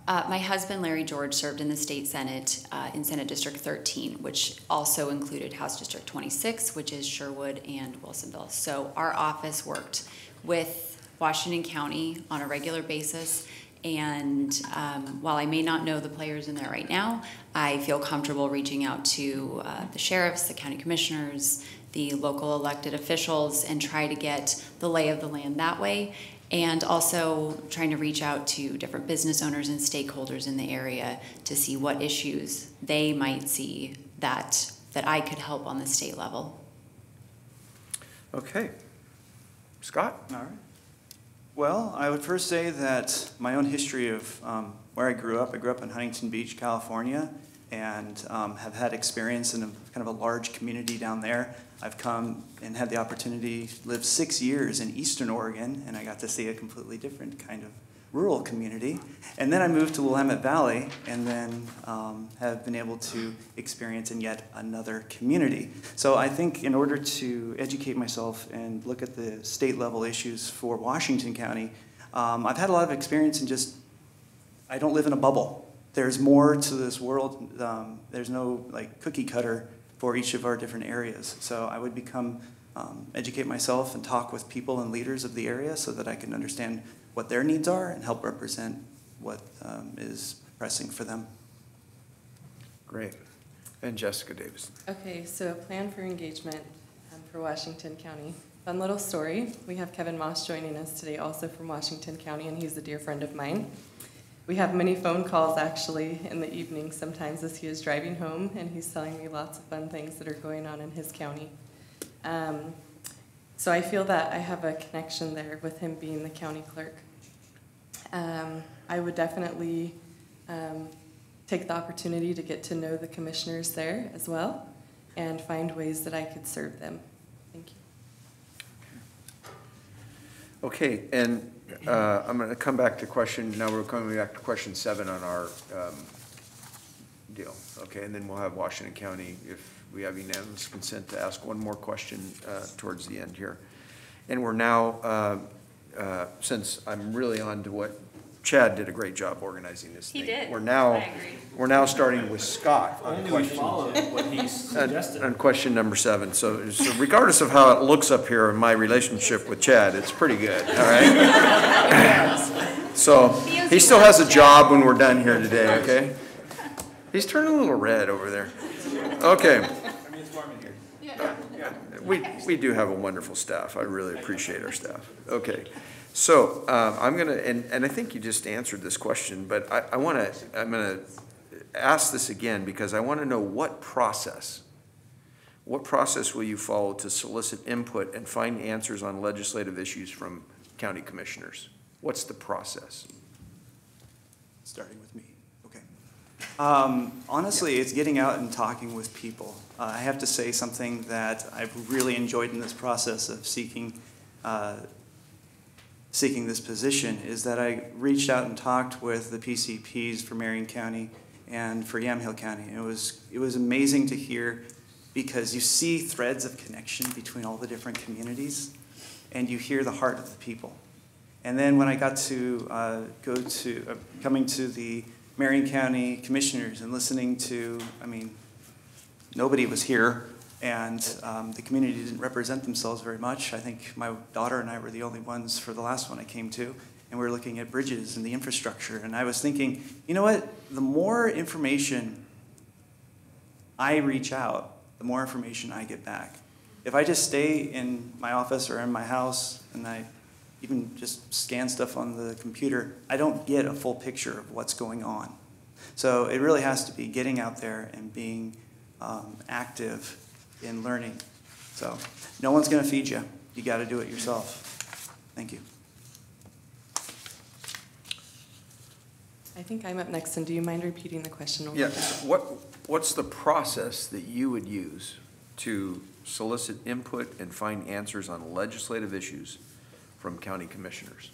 My husband, Larry George, served in the state Senate in Senate District 13, which also included House District 26, which is Sherwood and Wilsonville. So our office worked with Washington County on a regular basis. And while I may not know the players in there right now, I feel comfortable reaching out to the sheriffs, the county commissioners, the local elected officials, and try to get the lay of the land that way. And also trying to reach out to different business owners and stakeholders in the area to see what issues they might see that I could help on the state level. Okay. Scott? All right. Well, I would first say that my own history of where I grew up in Huntington Beach, California, and have had experience in kind of a large community down there. I've come and had the opportunity to live 6 years in Eastern Oregon, and I got to see a completely different kind of rural community. And then I moved to Willamette Valley, and then have been able to experience in yet another community. So I think in order to educate myself and look at the state level issues for Washington County, I've had a lot of experience in just, I don't live in a bubble. There's more to this world. There's no like cookie cutter for each of our different areas. So I would educate myself and talk with people and leaders of the area so that I can understand what their needs are and help represent what is pressing for them. Great. And Jessica Davidson. Okay, so plan for engagement for Washington County. Fun little story. We have Kevin Moss joining us today, also from Washington County, and he's a dear friend of mine. We have many phone calls actually in the evening sometimes as he is driving home, and he's telling me lots of fun things that are going on in his county. So I feel that I have a connection there with him being the county clerk. I would definitely take the opportunity to get to know the commissioners there as well and find ways that I could serve them. Thank you. Okay, and I'm going to come back to now we're coming back to question 7 on our deal. Okay, and then we'll have Washington County, if we have unanimous consent, to ask one more question towards the end here. And we're now, since I'm really on to what Chad did a great job organizing this thing. He did. We're now, I agree. We're now starting with Scott on Only we question, followed what he suggested. on question number 7. So regardless of how it looks up here in my relationship with Chad, it's pretty good, all right? So he still has a job when we're done here today, okay? He's turning a little red over there. Okay. I mean, it's warm in here. We do have a wonderful staff. I really appreciate our staff. Okay. So I'm going to, and I think you just answered this question, but I'm going to ask this again because I want to know what process will you follow to solicit input and find answers on legislative issues from county commissioners? What's the process? Starting with me. Okay. Honestly, it's getting out and talking with people. I have to say something that I've really enjoyed in this process of seeking this position is that I reached out and talked with the PCPs for Marion County and for Yamhill County. It was amazing to hear because you see threads of connection between all the different communities and you hear the heart of the people. And then when I got to coming to the Marion County commissioners and listening to, nobody was here, and the community didn't represent themselves very much. I think my daughter and I were the only ones for the last one I came to, and we were looking at bridges and the infrastructure, and I was thinking, you know what, the more information I reach out, the more information I get back. If I just stay in my office or in my house and I even just scan stuff on the computer, I don't get a full picture of what's going on. So it really has to be getting out there and being active in learning. So no one's going to feed you. You got to do it yourself. Thank you. I think I'm up next, and do you mind repeating the question? Yes. What's the process that you would use to solicit input and find answers on legislative issues from county commissioners?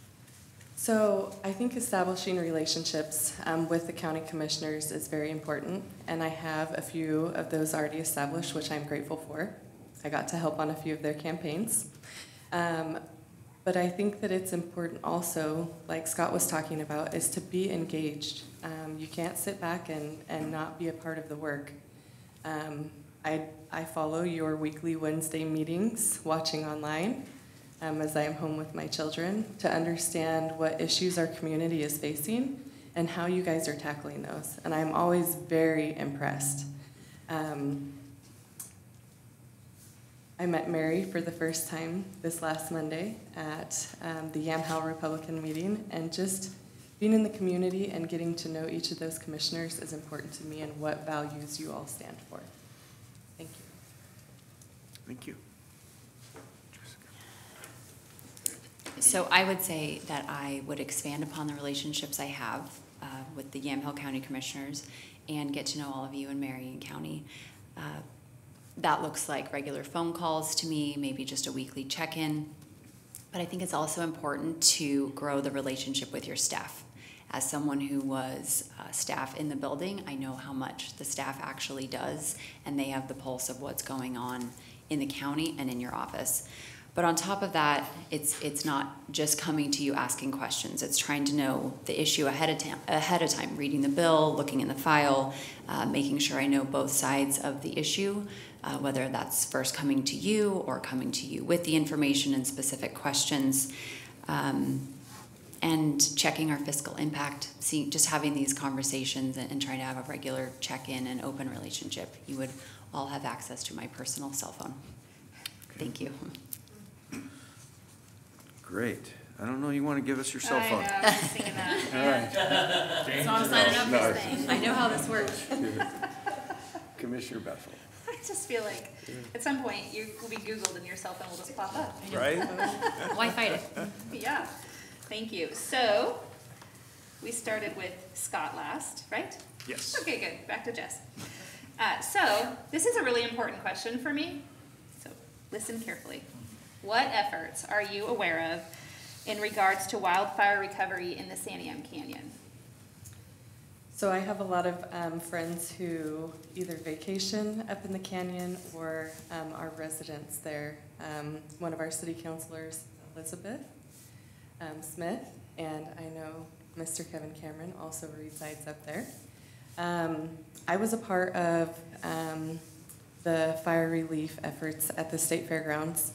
So I think establishing relationships with the county commissioners is very important, and I have a few of those already established, which I'm grateful for. I got to help on a few of their campaigns. But I think that it's important also, like Scott was talking about, is to be engaged. You can't sit back and not be a part of the work. I follow your weekly Wednesday meetings, watching online, as I am home with my children, to understand what issues our community is facing and how you guys are tackling those. And I'm always very impressed. I met Mary for the first time this last Monday at the Yamhill Republican meeting, and just being in the community and getting to know each of those commissioners is important to me and what values you all stand for. Thank you. Thank you. So I would say that I would expand upon the relationships I have with the Yamhill County Commissioners and get to know all of you in Marion County. That looks like regular phone calls to me, maybe just a weekly check-in. But I think it's also important to grow the relationship with your staff. As someone who was staff in the building, I know how much the staff actually does, and they have the pulse of what's going on in the county and in your office. But on top of that, it's not just coming to you asking questions. It's trying to know the issue ahead of time, reading the bill, looking in the file, making sure I know both sides of the issue, whether that's first coming to you or coming to you with the information and specific questions, and checking our fiscal impact, just having these conversations and trying to have a regular check-in and open relationship. You would all have access to my personal cell phone. Thank you. Great. I don't know, you want to give us your cell phone? I know, I was thinking that. All right. So I'm signing up No. this thing. I know how this works. Commissioner Bethel. I just feel like at some point you will be Googled and your cell phone will just pop up. Right? Why fight it? Yeah, thank you. So we started with Scott last, right? Yes. Okay, good. Back to Jess. So this is a really important question for me. So listen carefully. What efforts are you aware of in regards to wildfire recovery in the Santiam Canyon? So I have a lot of friends who either vacation up in the canyon or are residents there. One of our city councilors, Elizabeth Smith, and I know Mr. Kevin Cameron also resides up there. I was a part of the fire relief efforts at the state fairgrounds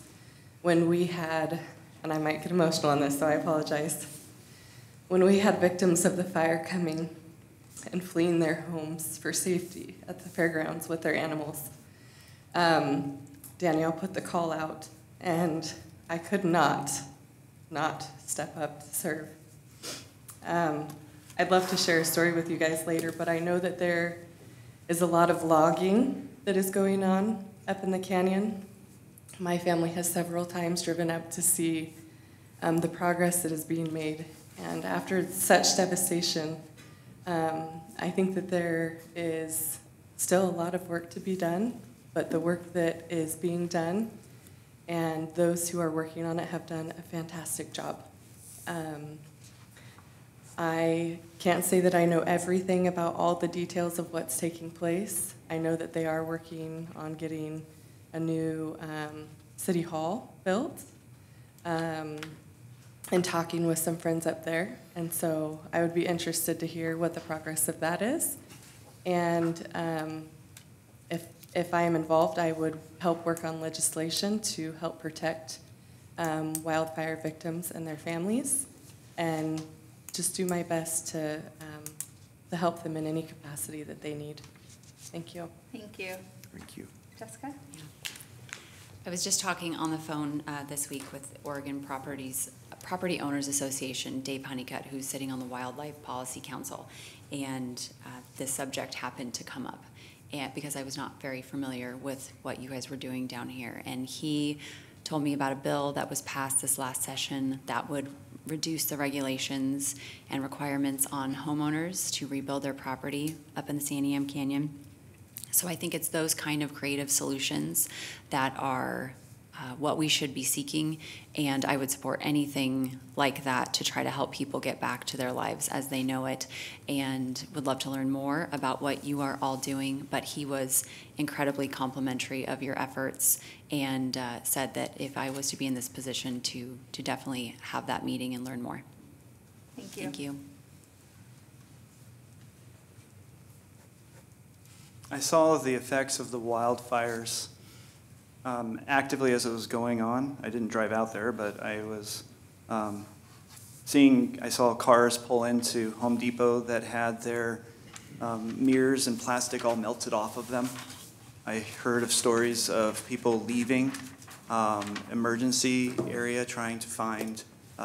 when we had, and I might get emotional on this, so I apologize, when we had victims of the fire coming and fleeing their homes for safety at the fairgrounds with their animals. Danielle put the call out, and I could not step up to serve. I'd love to share a story with you guys later, but I know that there is a lot of logging that is going on up in the canyon. My family has several times driven up to see the progress that is being made. And after such devastation, I think that there is still a lot of work to be done, but the work that is being done and those who are working on it have done a fantastic job. I can't say that I know everything about all the details of what's taking place. I know that they are working on getting a new city hall built, and talking with some friends up there. And so I would be interested to hear what the progress of that is. And if I am involved, I would help work on legislation to help protect wildfire victims and their families, and just do my best to help them in any capacity that they need. Thank you. Thank you. Thank you. Jessica? I was just talking on the phone this week with Oregon Property Owners Association, Dave Honeycutt, who's sitting on the Wildlife Policy Council, and this subject happened to come up, and because I was not very familiar with what you guys were doing down here. And he told me about a bill that was passed this last session that would reduce the regulations and requirements on homeowners to rebuild their property up in the Santiam Canyon. So I think it's those kind of creative solutions that are what we should be seeking, and I would support anything like that to try to help people get back to their lives as they know it, and would love to learn more about what you are all doing. But he was incredibly complimentary of your efforts, and said that if I was to be in this position to definitely have that meeting and learn more. Thank you. Thank you. I saw the effects of the wildfires actively as it was going on. I didn't drive out there, but I was I saw cars pull into Home Depot that had their mirrors and plastic all melted off of them. I heard of stories of people leaving emergency area trying to find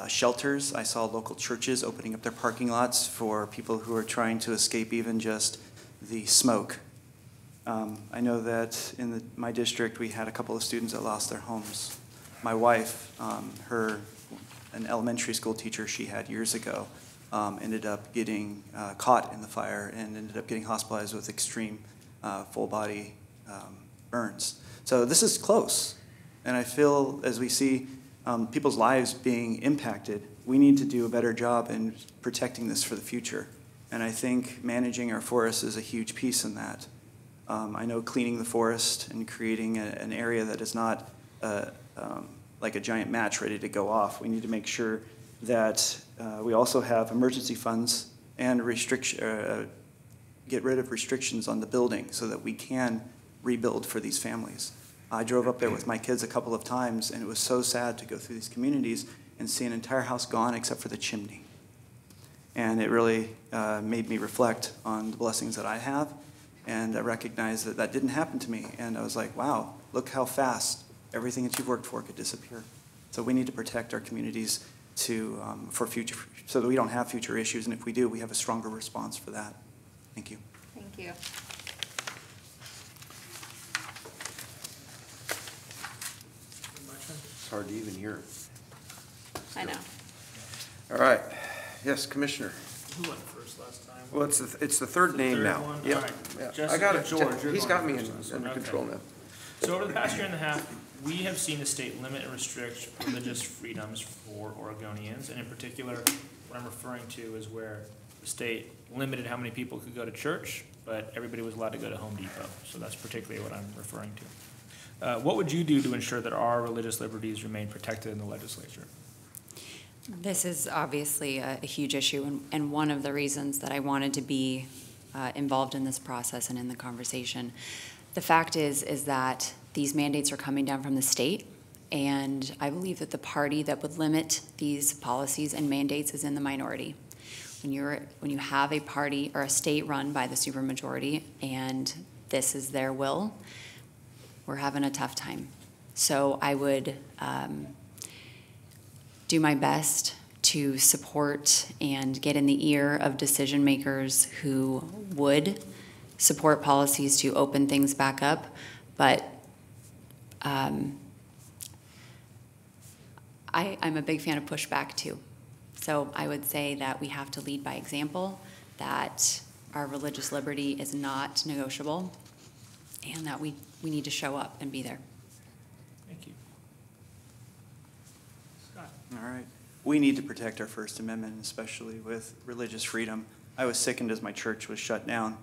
shelters. I saw local churches opening up their parking lots for people who are trying to escape even just the smoke. I know that in my district we had a couple of students that lost their homes. My wife, her an elementary school teacher she had years ago ended up getting caught in the fire and ended up getting hospitalized with extreme full body burns. So this is close. And I feel as we see people's lives being impacted, we need to do a better job in protecting this for the future. And I think managing our forests is a huge piece in that. I know cleaning the forest and creating an area that is not like a giant match ready to go off. We need to make sure that we also have emergency funds and get rid of restrictions on the building so that we can rebuild for these families. I drove up there with my kids a couple of times, and it was so sad to go through these communities and see an entire house gone except for the chimney. And it really made me reflect on the blessings that I have, and I recognized that that didn't happen to me. And I was like, wow, look how fast everything that you've worked for could disappear. So we need to protect our communities for future, so that we don't have future issues, and if we do, we have a stronger response for that. Thank you. Thank you. It's hard to even hear. I know. All right. Yes, Commissioner. Who went first last time? Well, it's the third name third now. one? Yep. All right. Yeah. Jessica I got it. George, you're He's going got me first on this under one. control now. So over the past year and a half, we have seen the state limit and restrict religious freedoms for Oregonians, and in particular, what I'm referring to is where the state limited how many people could go to church, but everybody was allowed to go to Home Depot. So that's particularly what I'm referring to. What would you do to ensure that our religious liberties remain protected in the legislature? This is obviously a huge issue, and one of the reasons that I wanted to be involved in this process and in the conversation. The fact is that these mandates are coming down from the state, and I believe that the party that would limit these policies and mandates is in the minority. When you have a party or a state run by the supermajority and this is their will, we're having a tough time. So I would do my best to support and get in the ear of decision makers who would support policies to open things back up, but I'm a big fan of pushback too. So I would say that we have to lead by example, that our religious liberty is not negotiable, and that we need to show up and be there. Thank you. Scott. All right. We need to protect our First Amendment, especially with religious freedom. I was sickened as my church was shut down,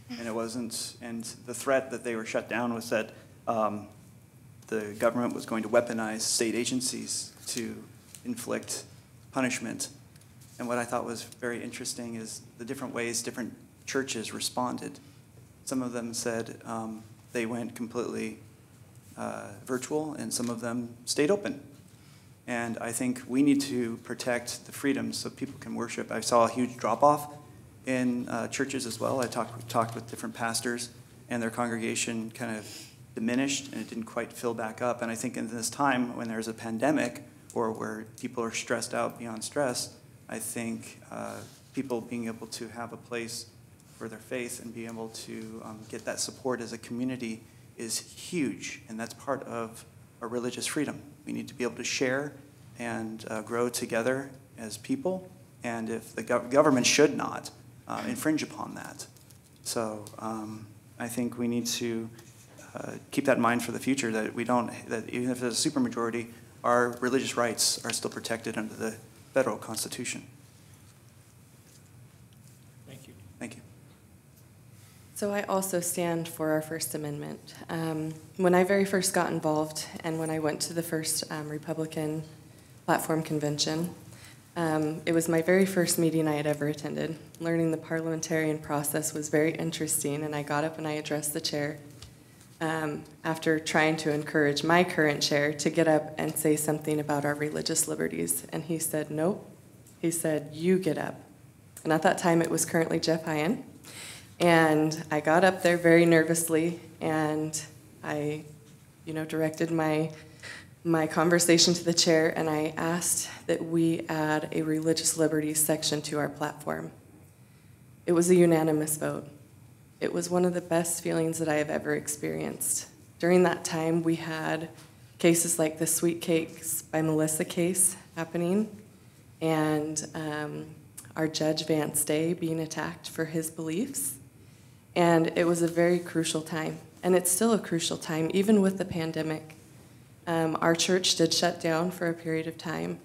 and it wasn't, and the threat that they were shut down was that the government was going to weaponize state agencies to inflict punishment. And what I thought was very interesting is the different ways different churches responded. Some of them said they went completely virtual, and some of them stayed open. And I think we need to protect the freedoms so people can worship. I saw a huge drop-off in churches as well. I talked with different pastors, and their congregation kind of diminished, and it didn't quite fill back up. And I think in this time when there's a pandemic or where people are stressed out beyond stress, I think people being able to have a place for their faith and be able to get that support as a community is huge, and that's part of our religious freedom. We need to be able to share and grow together as people, and if the government should not infringe upon that. So I think we need to keep that in mind for the future, that we don't, that even if there's a supermajority, our religious rights are still protected under the federal Constitution. Thank you. Thank you. So I also stand for our First Amendment. When I very first got involved and when I went to the first Republican platform convention, it was my very first meeting I had ever attended. Learning the parliamentarian process was very interesting, and I got up and I addressed the chair after trying to encourage my current chair to get up and say something about our religious liberties. And he said, nope. He said, you get up. And at that time, it was currently Jeff Hyen. And I got up there very nervously, and I, directed my conversation to the chair, and I asked that we add a religious liberties section to our platform. It was a unanimous vote. It was one of the best feelings that I have ever experienced. During that time, we had cases like the Sweet Cakes by Melissa case happening, and our Judge Vance Day being attacked for his beliefs. And it was a very crucial time, and it's still a crucial time, even with the pandemic. Our church did shut down for a period of time,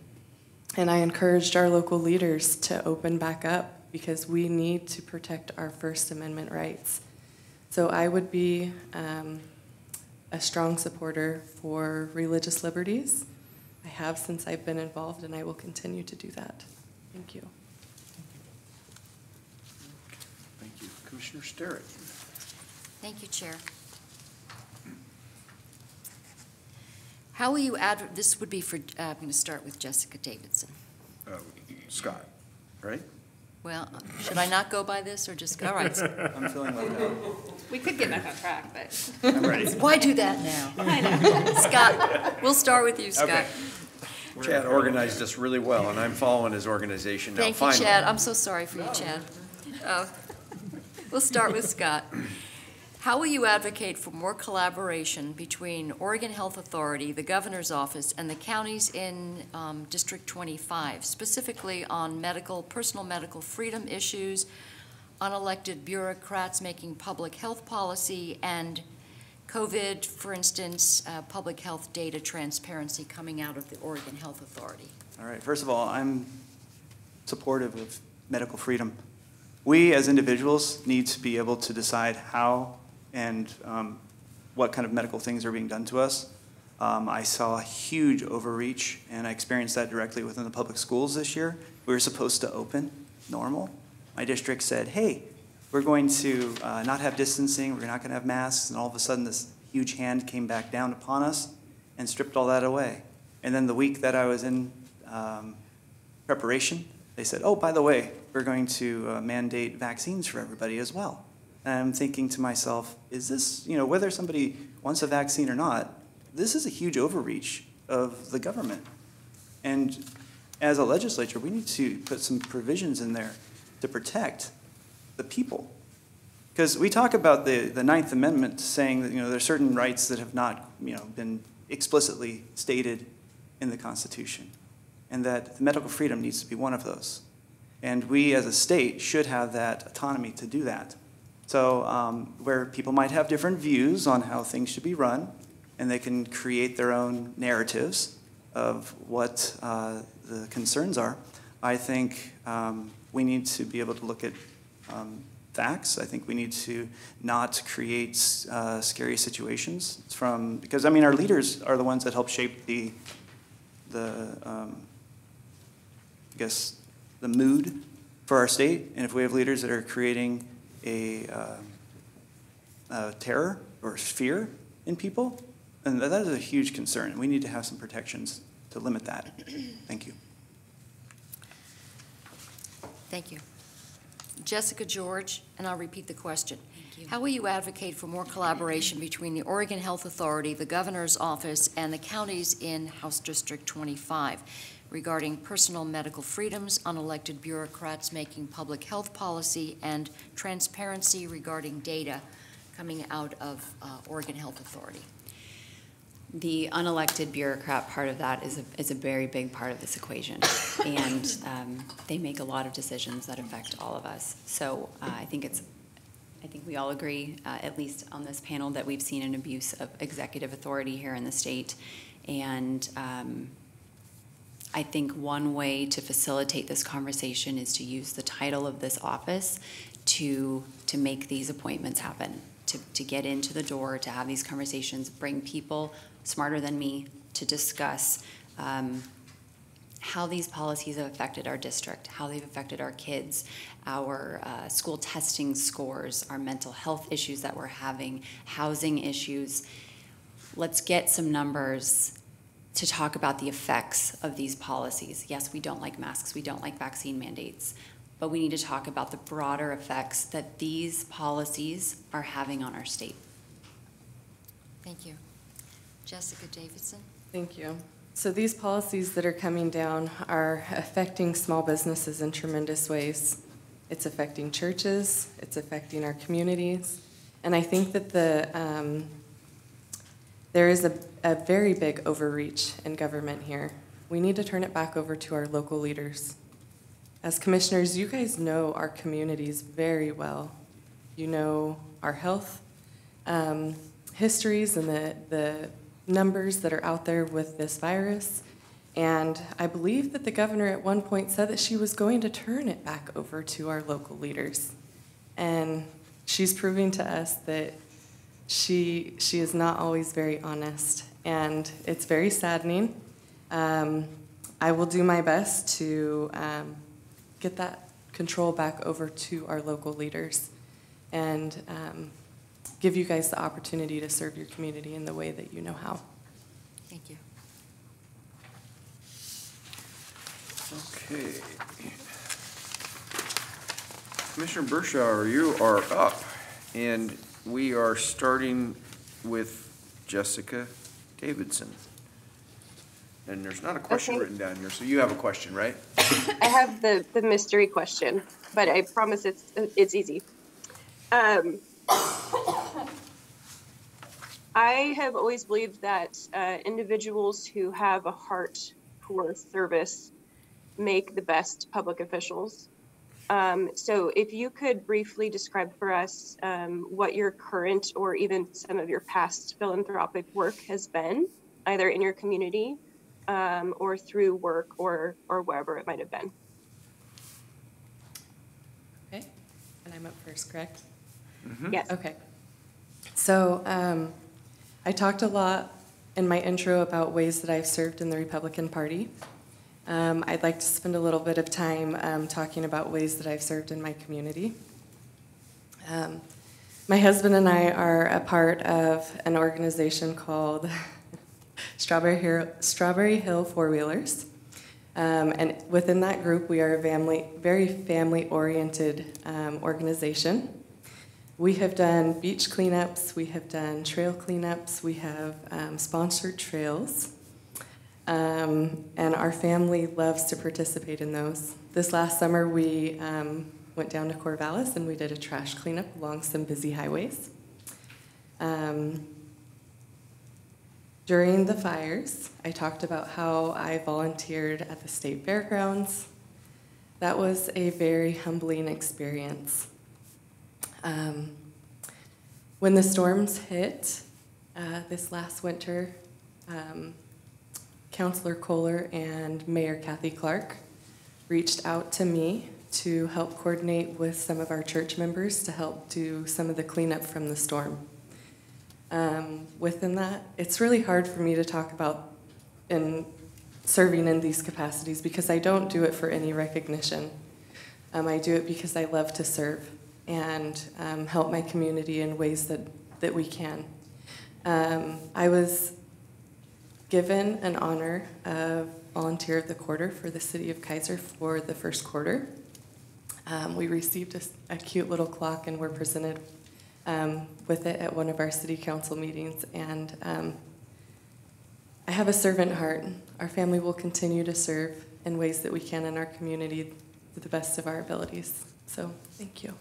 and I encouraged our local leaders to open back up because we need to protect our First Amendment rights. So I would be a strong supporter for religious liberties. I have since I've been involved, and I will continue to do that. Thank you. Thank you. Commissioner Sterrett. Thank you, Chair. How will you this would be for, I'm going to start with Jessica Davidson. Scott, right? Well, should I not go by this or just, all right. I'm feeling left out. We could get back on track, but. I'm ready. Why do that now? I know. Scott, we'll start with you, Scott. Okay. Chad organized us really well, and I'm following his organization now. Thank you, Finally. Chad. I'm so sorry for you, Chad. We'll start with Scott. How will you advocate for more collaboration between Oregon Health Authority, the Governor's Office, and the counties in District 25, specifically on personal medical freedom issues, unelected bureaucrats making public health policy, and COVID, for instance, public health data transparency coming out of the Oregon Health Authority? All right, first of all, I'm supportive of medical freedom. We as individuals need to be able to decide how and what kind of medical things are being done to us. I saw a huge overreach, and I experienced that directly within the public schools this year. We were supposed to open normal. My district said, hey, we're going to not have distancing, we're not going to have masks, and all of a sudden this huge hand came back down upon us and stripped all that away. And then the week that I was in preparation, they said, oh, by the way, we're going to mandate vaccines for everybody as well. And I'm thinking to myself, is this, whether somebody wants a vaccine or not, this is a huge overreach of the government. And as a legislature, we need to put some provisions in there to protect the people. Because we talk about the Ninth Amendment saying that, there's certain rights that have not, been explicitly stated in the Constitution, and that medical freedom needs to be one of those. And we as a state should have that autonomy to do that. So where people might have different views on how things should be run, and they can create their own narratives of what the concerns are, I think we need to be able to look at facts. I think we need to not create scary situations because our leaders are the ones that help shape the mood for our state. And if we have leaders that are creating a terror or fear in people, and that is a huge concern, and we need to have some protections to limit that. Thank you. Thank you. Jessica George, and I'll repeat the question. How will you advocate for more collaboration between the Oregon Health Authority, the Governor's Office, and the counties in House District 25 regarding personal medical freedoms, unelected bureaucrats making public health policy, and transparency regarding data coming out of Oregon Health Authority? The unelected bureaucrat part of that is a very big part of this equation, and they make a lot of decisions that affect all of us. So I think we all agree, at least on this panel, that we've seen an abuse of executive authority here in the state, and I think one way to facilitate this conversation is to use the title of this office to make these appointments happen, to get into the door, to have these conversations, bring people smarter than me to discuss how these policies have affected our district, how they've affected our kids, our school testing scores, our mental health issues that we're having, housing issues. Let's get some numbers to talk about the effects of these policies. Yes, we don't like masks, we don't like vaccine mandates, but we need to talk about the broader effects that these policies are having on our state. Thank you. Jessica Davidson. Thank you. So these policies that are coming down are affecting small businesses in tremendous ways. It's affecting churches, it's affecting our communities, and I think that there is a very big overreach in government here. We need to turn it back over to our local leaders. As commissioners, you guys know our communities very well. You know our health histories and the numbers that are out there with this virus. And I believe that the governor at one point said that she was going to turn it back over to our local leaders. And she's proving to us that she is not always very honest. And it's very saddening. I will do my best to get that control back over to our local leaders and give you guys the opportunity to serve your community in the way that you know how. Thank you. Okay. Commissioner Bershauer, you are up, and we are starting with Jessica Davidson. And there's not a question written down here, so you have a question, right? I have the mystery question, but I promise it's easy. I have always believed that individuals who have a heart for service make the best public officials. So if you could briefly describe for us what your current or even some of your past philanthropic work has been, either in your community or through work or wherever it might have been. Okay, and I'm up first, correct? Mm-hmm. Yes. Okay. So I talked a lot in my intro about ways that I've served in the Republican Party. I'd like to spend a little bit of time talking about ways that I've served in my community. My husband and I are a part of an organization called Strawberry Hill Four-Wheelers. And within that group, we are a very family-oriented organization. We have done beach cleanups, we have done trail cleanups, we have sponsored trails. And our family loves to participate in those. This last summer, we went down to Corvallis and we did a trash cleanup along some busy highways. During the fires, I talked about how I volunteered at the state fairgrounds. That was a very humbling experience. When the storms hit this last winter, Councilor Kohler and Mayor Kathy Clark reached out to me to help coordinate with some of our church members to help do some of the cleanup from the storm. Within that, it's really hard for me to talk about serving in these capacities because I don't do it for any recognition. I do it because I love to serve and help my community in ways that we can. I was given an honor of Volunteer of the Quarter for the City of Kaiser for the first quarter. We received a cute little clock and were presented with it at one of our city council meetings. And I have a servant heart. Our family will continue to serve in ways that we can in our community to the best of our abilities. So thank you.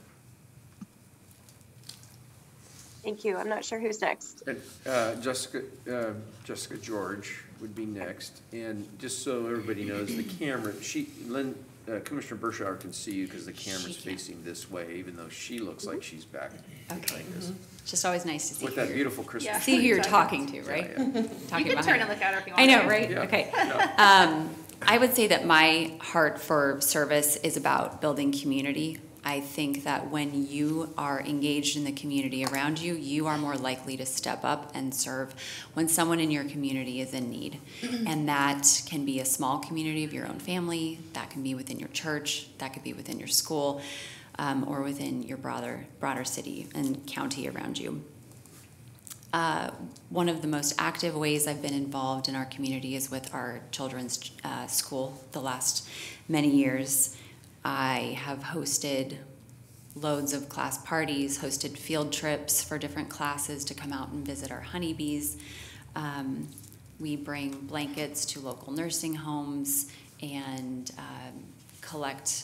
Thank you. I'm not sure who's next. And Jessica George would be next. And just so everybody knows, the camera, Commissioner Bershauer can see you because the camera's facing this way, even though she looks like she's back behind us. It's just always nice to see With that beautiful Christmas. Yeah. see who you're talking to, right? Yeah, yeah. Talking You can behind. turn and look at her if you want I know, to. right? Yeah. Okay. No. I would say that my heart for service is about building community. I think that when you are engaged in the community around you, you are more likely to step up and serve when someone in your community is in need. And that can be a small community of your own family, that can be within your church, that could be within your school, or within your broader city and county around you. One of the most active ways I've been involved in our community is with our children's school the last many years. I have hosted loads of class parties, hosted field trips for different classes to come out and visit our honeybees. We bring blankets to local nursing homes and collect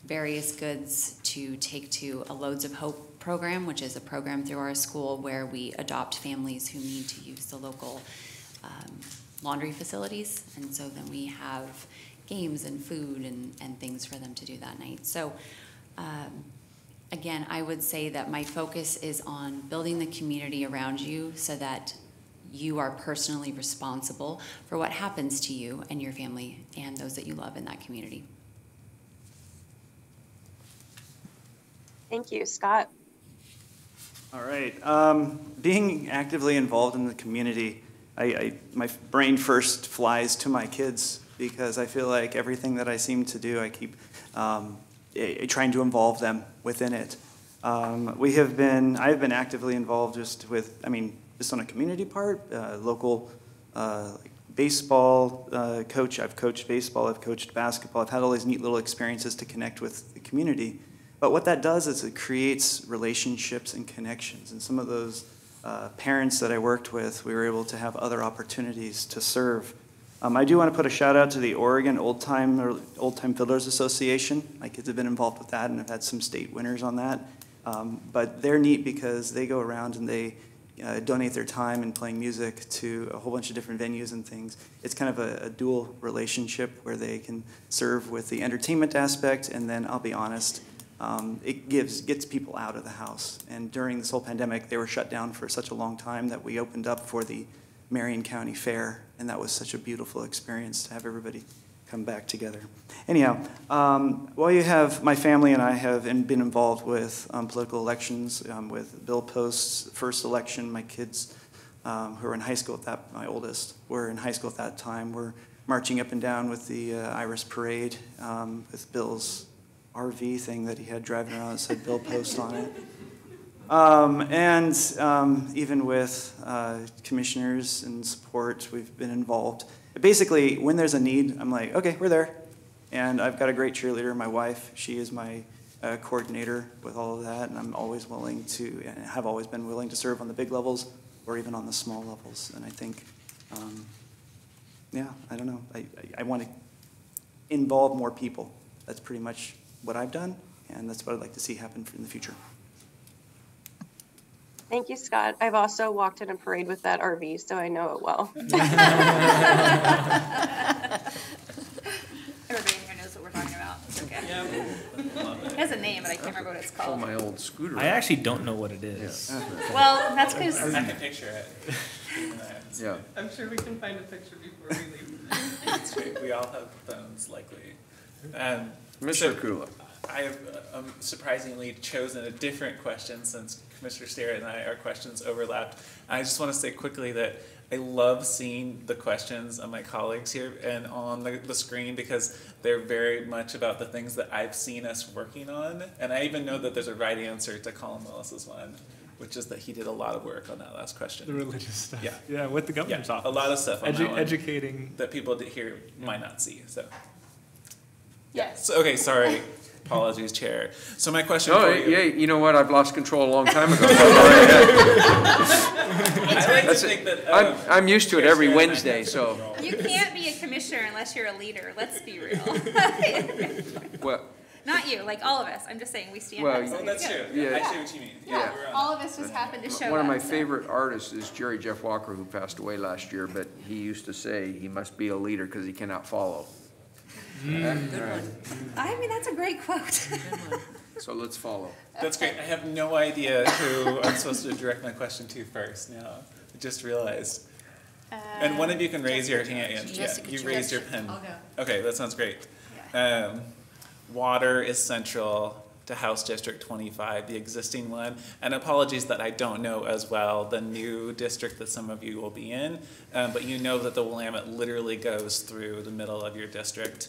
various goods to take to a Loads of Hope program, which is a program through our school where we adopt families who need to use the local laundry facilities, and so then we have games and food and things for them to do that night. So again, I would say that my focus is on building the community around you so that you are personally responsible for what happens to you and your family and those that you love in that community. Thank you, Scott. All right. Being actively involved in the community, my brain first flies to my kids because I feel like everything that I seem to do, I keep trying to involve them within it. I've been actively involved just on a community part, local like baseball coach. I've coached baseball, I've coached basketball. I've had all these neat little experiences to connect with the community. But what that does is it creates relationships and connections. And some of those parents that I worked with, we were able to have other opportunities to serve. I do want to put a shout out to the Oregon Old Time Fiddlers Association. My kids have been involved with that and have had some state winners on that. But they're neat because they go around and they donate their time in playing music to a whole bunch of different venues and things. It's kind of a dual relationship where they can serve with the entertainment aspect, and then I'll be honest, it gets people out of the house. And during this whole pandemic, they were shut down for such a long time that we opened up for the Marion County Fair, and that was such a beautiful experience to have everybody come back together. Anyhow, while you have, my family and I have been involved with political elections, with Bill Post's first election. My kids who are in high school at that, my oldest, were in high school at that time. We're marching up and down with the Iris Parade with Bill's RV thing that he had driving around that said Bill Post on it. Even with commissioners and support, we've been involved. Basically, when there's a need, I'm like, okay, we're there. And I've got a great cheerleader, my wife. She is my coordinator with all of that, and I'm always willing to, and have always been willing to serve on the big levels or even on the small levels. And I think, I don't know. I want to involve more people. That's pretty much what I've done, and that's what I'd like to see happen in the future. Thank you, Scott. I've also walked in a parade with that RV, so I know it well. Everybody in here knows what we're talking about. It's okay. Yeah. It has a name, but I can't remember what it's Oh, called. my old scooter. I actually don't know what it is. Well, that's because I can picture it. Yeah. I'm sure we can find a picture before we leave. It's great. We all have phones, likely. Mr. Kula. I have surprisingly chosen a different question since Commissioner Starrett and our questions overlapped. I just want to say quickly that I love seeing the questions of my colleagues here and on the screen because they're very much about the things that I've seen us working on. And I even know that there's a right answer to Colin Willis's one, which is that he did a lot of work on that last question. The religious stuff. Yeah. Yeah, with the governor's office. A lot of stuff on that one Educating. that people here might not see. So. yes. So, okay, sorry. Apologies, Chair. So my question Oh, for you. yeah, you know what? I've lost control a long time ago. I like to think that I'm used to it every Chair Starrett Wednesday, so. You can't be a commissioner unless you're a leader. Let's be real. Well, Not you, like all of us. I'm just saying we stand Well, up. so Oh, that's yeah. true. Yeah. I see what you mean. Yeah, we're on all of us just happen to show up. one of my so. favorite artists is Jerry Jeff Walker, who passed away last year, but he used to say he must be a leader because he cannot follow. I mean, that's a great quote. So let's follow. That's great. I have no idea who I'm supposed to direct my question to first now. I just realized. And one of you can raise your hand. Jessica you George. raised your pen. I'll go. Okay, that sounds great. Yeah. Water is central to House District 25, the existing one. And apologies that I don't know as well the new district that some of you will be in, but you know that the Willamette literally goes through the middle of your district.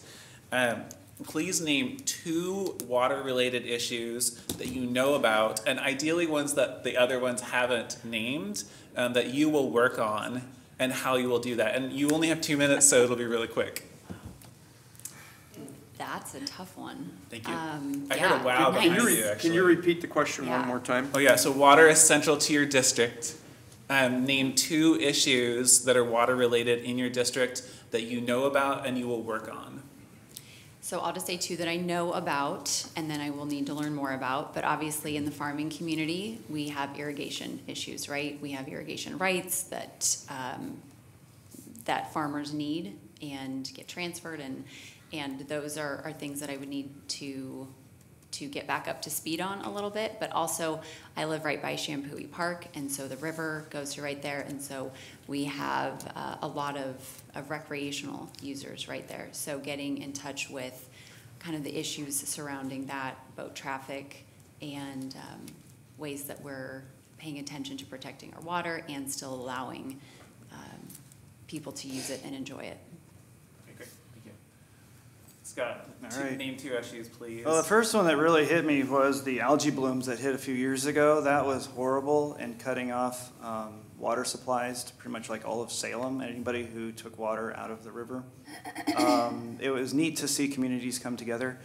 Please name 2 water-related issues that you know about, and ideally ones that the other ones haven't named, that you will work on, and how you will do that. And you only have 2 minutes, so it'll be really quick. That's a tough one. Thank you. I I heard a wow behind you, actually. Can you repeat the question Yeah. one more time? Oh yeah, so water is central to your district. Name 2 issues that are water-related in your district that you know about and you will work on. So I'll just say 2 that I know about, and then I will need to learn more about. But obviously in the farming community, we have irrigation issues, right? We have irrigation rights that that farmers need and get transferred, and those are things that I would need to get back up to speed on a little bit. But also, I live right by Shampooey Park, and so the river goes to right there, and so we have a lot of recreational users right there. So getting in touch with kind of the issues surrounding that, boat traffic, and ways that we're paying attention to protecting our water and still allowing people to use it and enjoy it. Okay, great, thank you. Scott, All right. Name 2 issues, please. Well, the first one that really hit me was the algae blooms that hit a few years ago. That was horrible, and cutting off water supplies to pretty much like all of Salem, anybody who took water out of the river. It was neat to see communities come together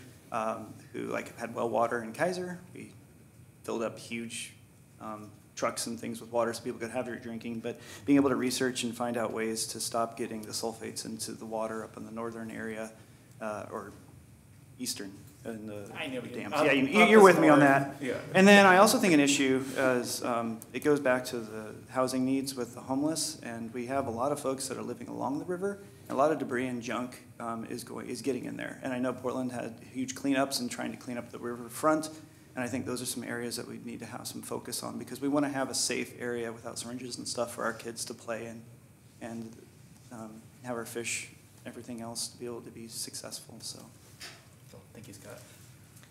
who like had well water in Kaiser. We filled up huge trucks and things with water so people could have their drinking, but being able to research and find out ways to stop getting the sulfates into the water up in the northern area or eastern in the dams. Yeah, you're with me on that. Yeah. And then I also think an issue is it goes back to the housing needs with the homeless, and we have a lot of folks that are living along the river. A lot of debris and junk is getting in there. And I know Portland had huge cleanups and trying to clean up the riverfront. And I think those are some areas that we need to have some focus on, because we want to have a safe area without syringes and stuff for our kids to play in, and have our fish, everything else to be able to be successful. So, Cool. Thank you, Scott.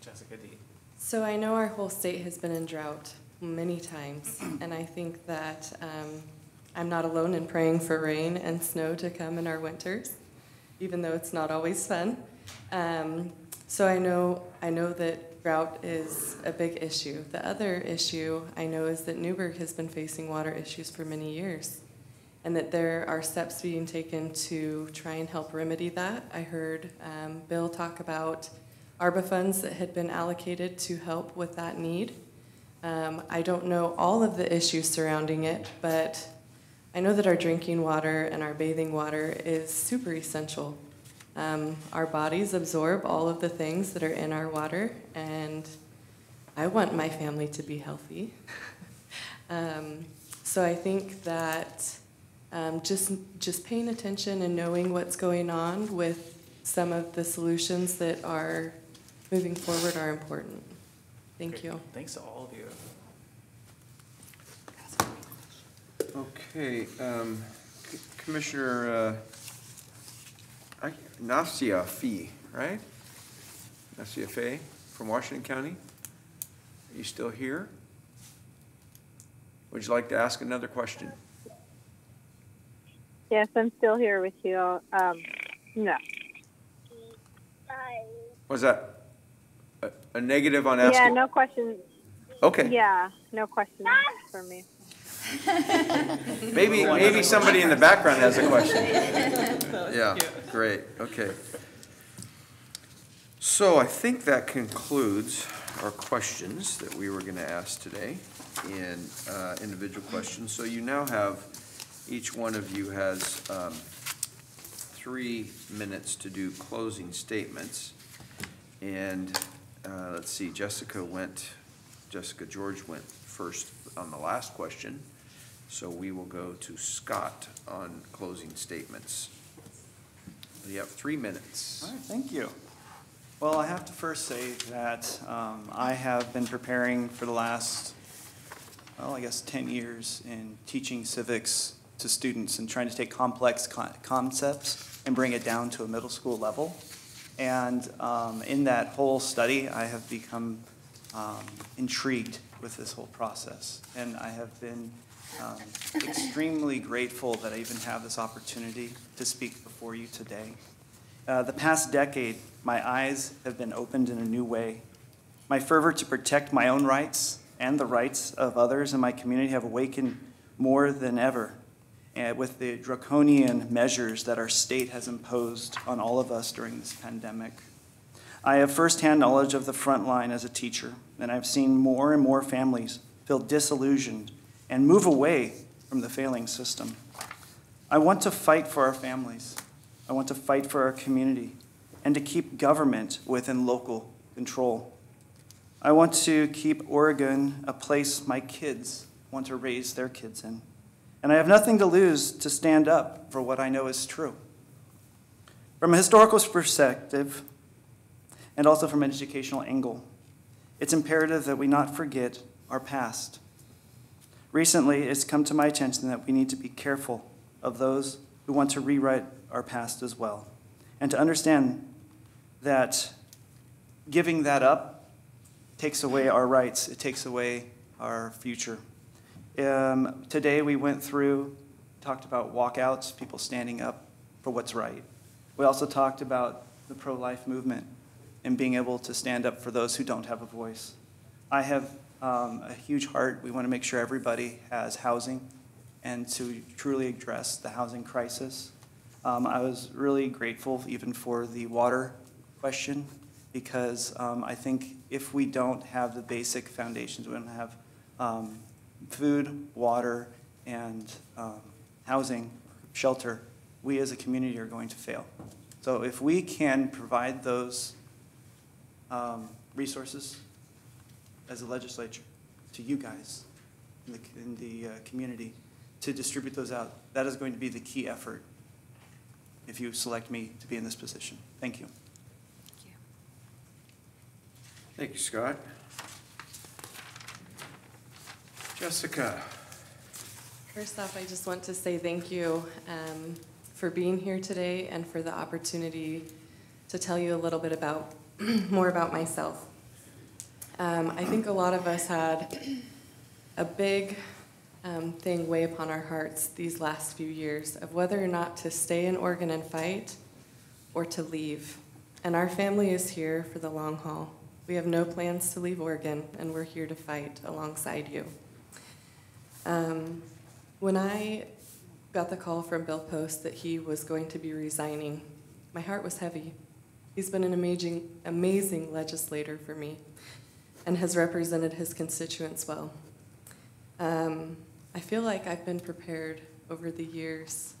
Jessica D. So I know our whole state has been in drought many times, and I think that I'm not alone in praying for rain and snow to come in our winters, even though it's not always fun. So I know that drought is a big issue. The other issue I know is that Newburgh has been facing water issues for many years, and that there are steps being taken to try and help remedy that. I heard Bill talk about ARPA funds that had been allocated to help with that need. I don't know all of the issues surrounding it, but I know that our drinking water and our bathing water is super essential. Our bodies absorb all of the things that are in our water, and I want my family to be healthy. So I think that just paying attention and knowing what's going on with some of the solutions that are moving forward are important. Thank you. Thanks to all of you. Okay, Commissioner Nasia Fee, right? Nasia Fee from Washington County. Are you still here? Would you like to ask another question? Yes, I'm still here with you. No. Was that a negative on asking? Yeah, no question. Okay. Yeah, no question for me. Maybe somebody in the background has a question. Yeah, great, okay. So I think that concludes our questions that we were going to ask today in individual questions. So you now have, each one of you has 3 minutes to do closing statements. And let's see, Jessica George went first on the last question. So we will go to Scott on closing statements. You have 3 minutes. all right, thank you. Well, I have to first say that I have been preparing for the last, well, I guess 10 years in teaching civics to students and trying to take complex concepts and bring it down to a middle school level. And in that whole study, I have become intrigued with this whole process. And I have been extremely grateful that I even have this opportunity to speak before you today. The past decade, my eyes have been opened in a new way. My fervor to protect my own rights and the rights of others in my community have awakened more than ever with the draconian measures that our state has imposed on all of us during this pandemic. I have firsthand knowledge of the front line as a teacher, and I've seen more and more families feel disillusioned and move away from the failing system. I want to fight for our families. I want to fight for our community and to keep government within local control. I want to keep Oregon a place my kids want to raise their kids in. and I have nothing to lose to stand up for what I know is true. From a historical perspective, and also from an educational angle, it's imperative that we not forget our past. Recently, it's come to my attention that we need to be careful of those who want to rewrite our past as well, and to understand that giving that up takes away our rights, it takes away our future. Today we went through, talked about walkouts, people standing up for what's right. We also talked about the pro-life movement and being able to stand up for those who don't have a voice. I have a huge heart. We want to make sure everybody has housing and to truly address the housing crisis. I was really grateful even for the water question because I think if we don't have the basic foundations, we don't have food, water, and housing, shelter, we as a community are going to fail. So if we can provide those resources as a legislature to you guys in the community to distribute those out, that is going to be the key effort if you select me to be in this position. Thank you. Thank you, Scott. Jessica. First off, I just want to say thank you for being here today and for the opportunity to tell you a little bit about more about myself. I think a lot of us had a big thing weigh upon our hearts these last few years of whether or not to stay in Oregon and fight or to leave. And our family is here for the long haul. We have no plans to leave Oregon, and we're here to fight alongside you. When I got the call from Bill Post that he was going to be resigning, my heart was heavy. He's been an amazing legislator for me and has represented his constituents well. I feel like I've been prepared over the years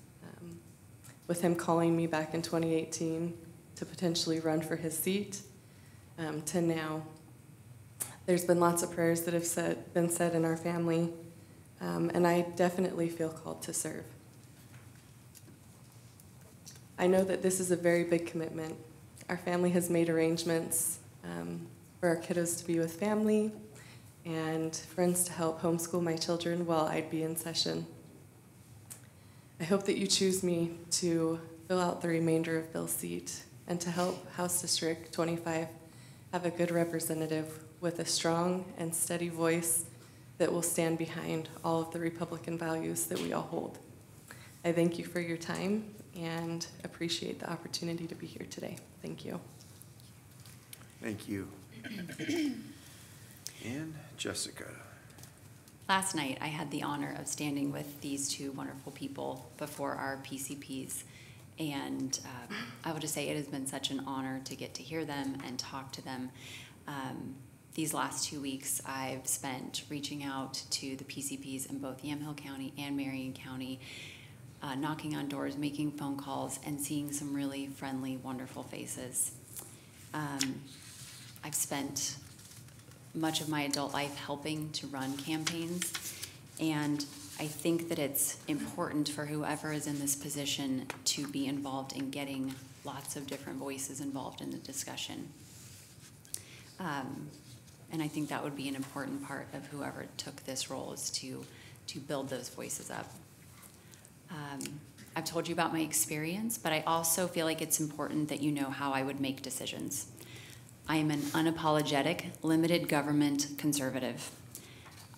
with him calling me back in 2018 to potentially run for his seat to now. There's been lots of prayers that have been said in our family, and I definitely feel called to serve. I know that this is a very big commitment. Our family has made arrangements for our kiddos to be with family and friends to help homeschool my children while I'd be in session. I hope that you choose me to fill out the remainder of Bill's seat and to help House District 25 have a good representative with a strong and steady voice that will stand behind all of the Republican values that we all hold. I thank you for your time and appreciate the opportunity to be here today. Thank you. Thank you. And Jessica. Last night, I had the honor of standing with these two wonderful people before our PCPs. And I will just say it has been such an honor to get to hear them and talk to them. These last 2 weeks, I've spent reaching out to the PCPs in both Yamhill County and Marion County, knocking on doors, making phone calls, and seeing some really friendly, wonderful faces. I've spent much of my adult life helping to run campaigns, and I think that it's important for whoever is in this position to be involved in getting lots of different voices involved in the discussion. And I think that would be an important part of whoever took this role is to build those voices up. I've told you about my experience, but I also feel like it's important that you know how I would make decisions. I am an unapologetic, limited government conservative.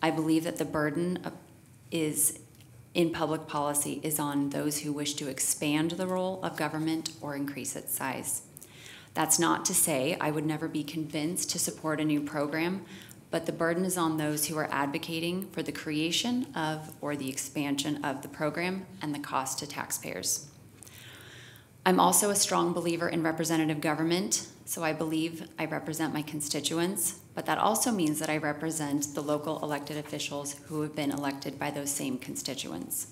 I believe that the burden in public policy is on those who wish to expand the role of government or increase its size. That's not to say I would never be convinced to support a new program, but the burden is on those who are advocating for the creation of or the expansion of the program and the cost to taxpayers. I'm also a strong believer in representative government, so I believe I represent my constituents, but that also means that I represent the local elected officials who have been elected by those same constituents.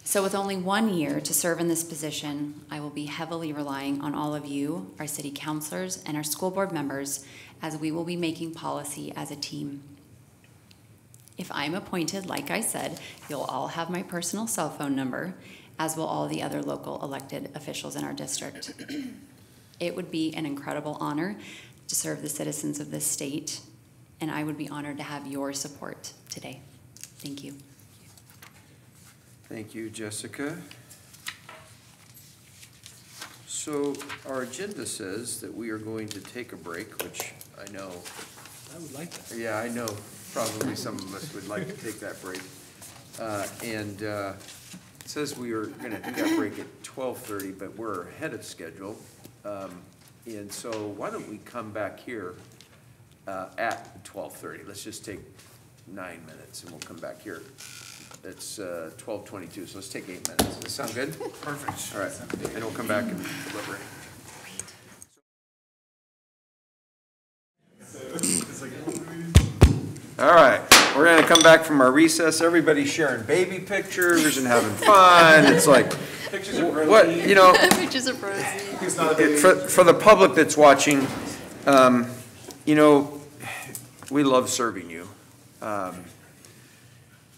So with only 1 year to serve in this position, I will be heavily relying on all of you, our city councilors, and our school board members, as we will be making policy as a team. If I'm appointed, like I said, you'll all have my personal cell phone number, as will all the other local elected officials in our district. It would be an incredible honor to serve the citizens of this state, and I would be honored to have your support today. Thank you. Thank you, Jessica. So our agenda says that we are going to take a break, which I know. I would like that. Yeah, I know. Probably some of us would like to take that break. It says we are going to do that break at 12:30, but we're ahead of schedule. And so why don't we come back here at 12:30? Let's just take 9 minutes and we'll come back here. It's 12:22, so let's take 8 minutes. Does that sound good? Perfect. All right, and we'll come back and deliberate. All right, we're gonna come back from our recess. Everybody's sharing baby pictures and having fun. It's like, what, you know. Pictures of Rosie. For the public that's watching, you know, we love serving you.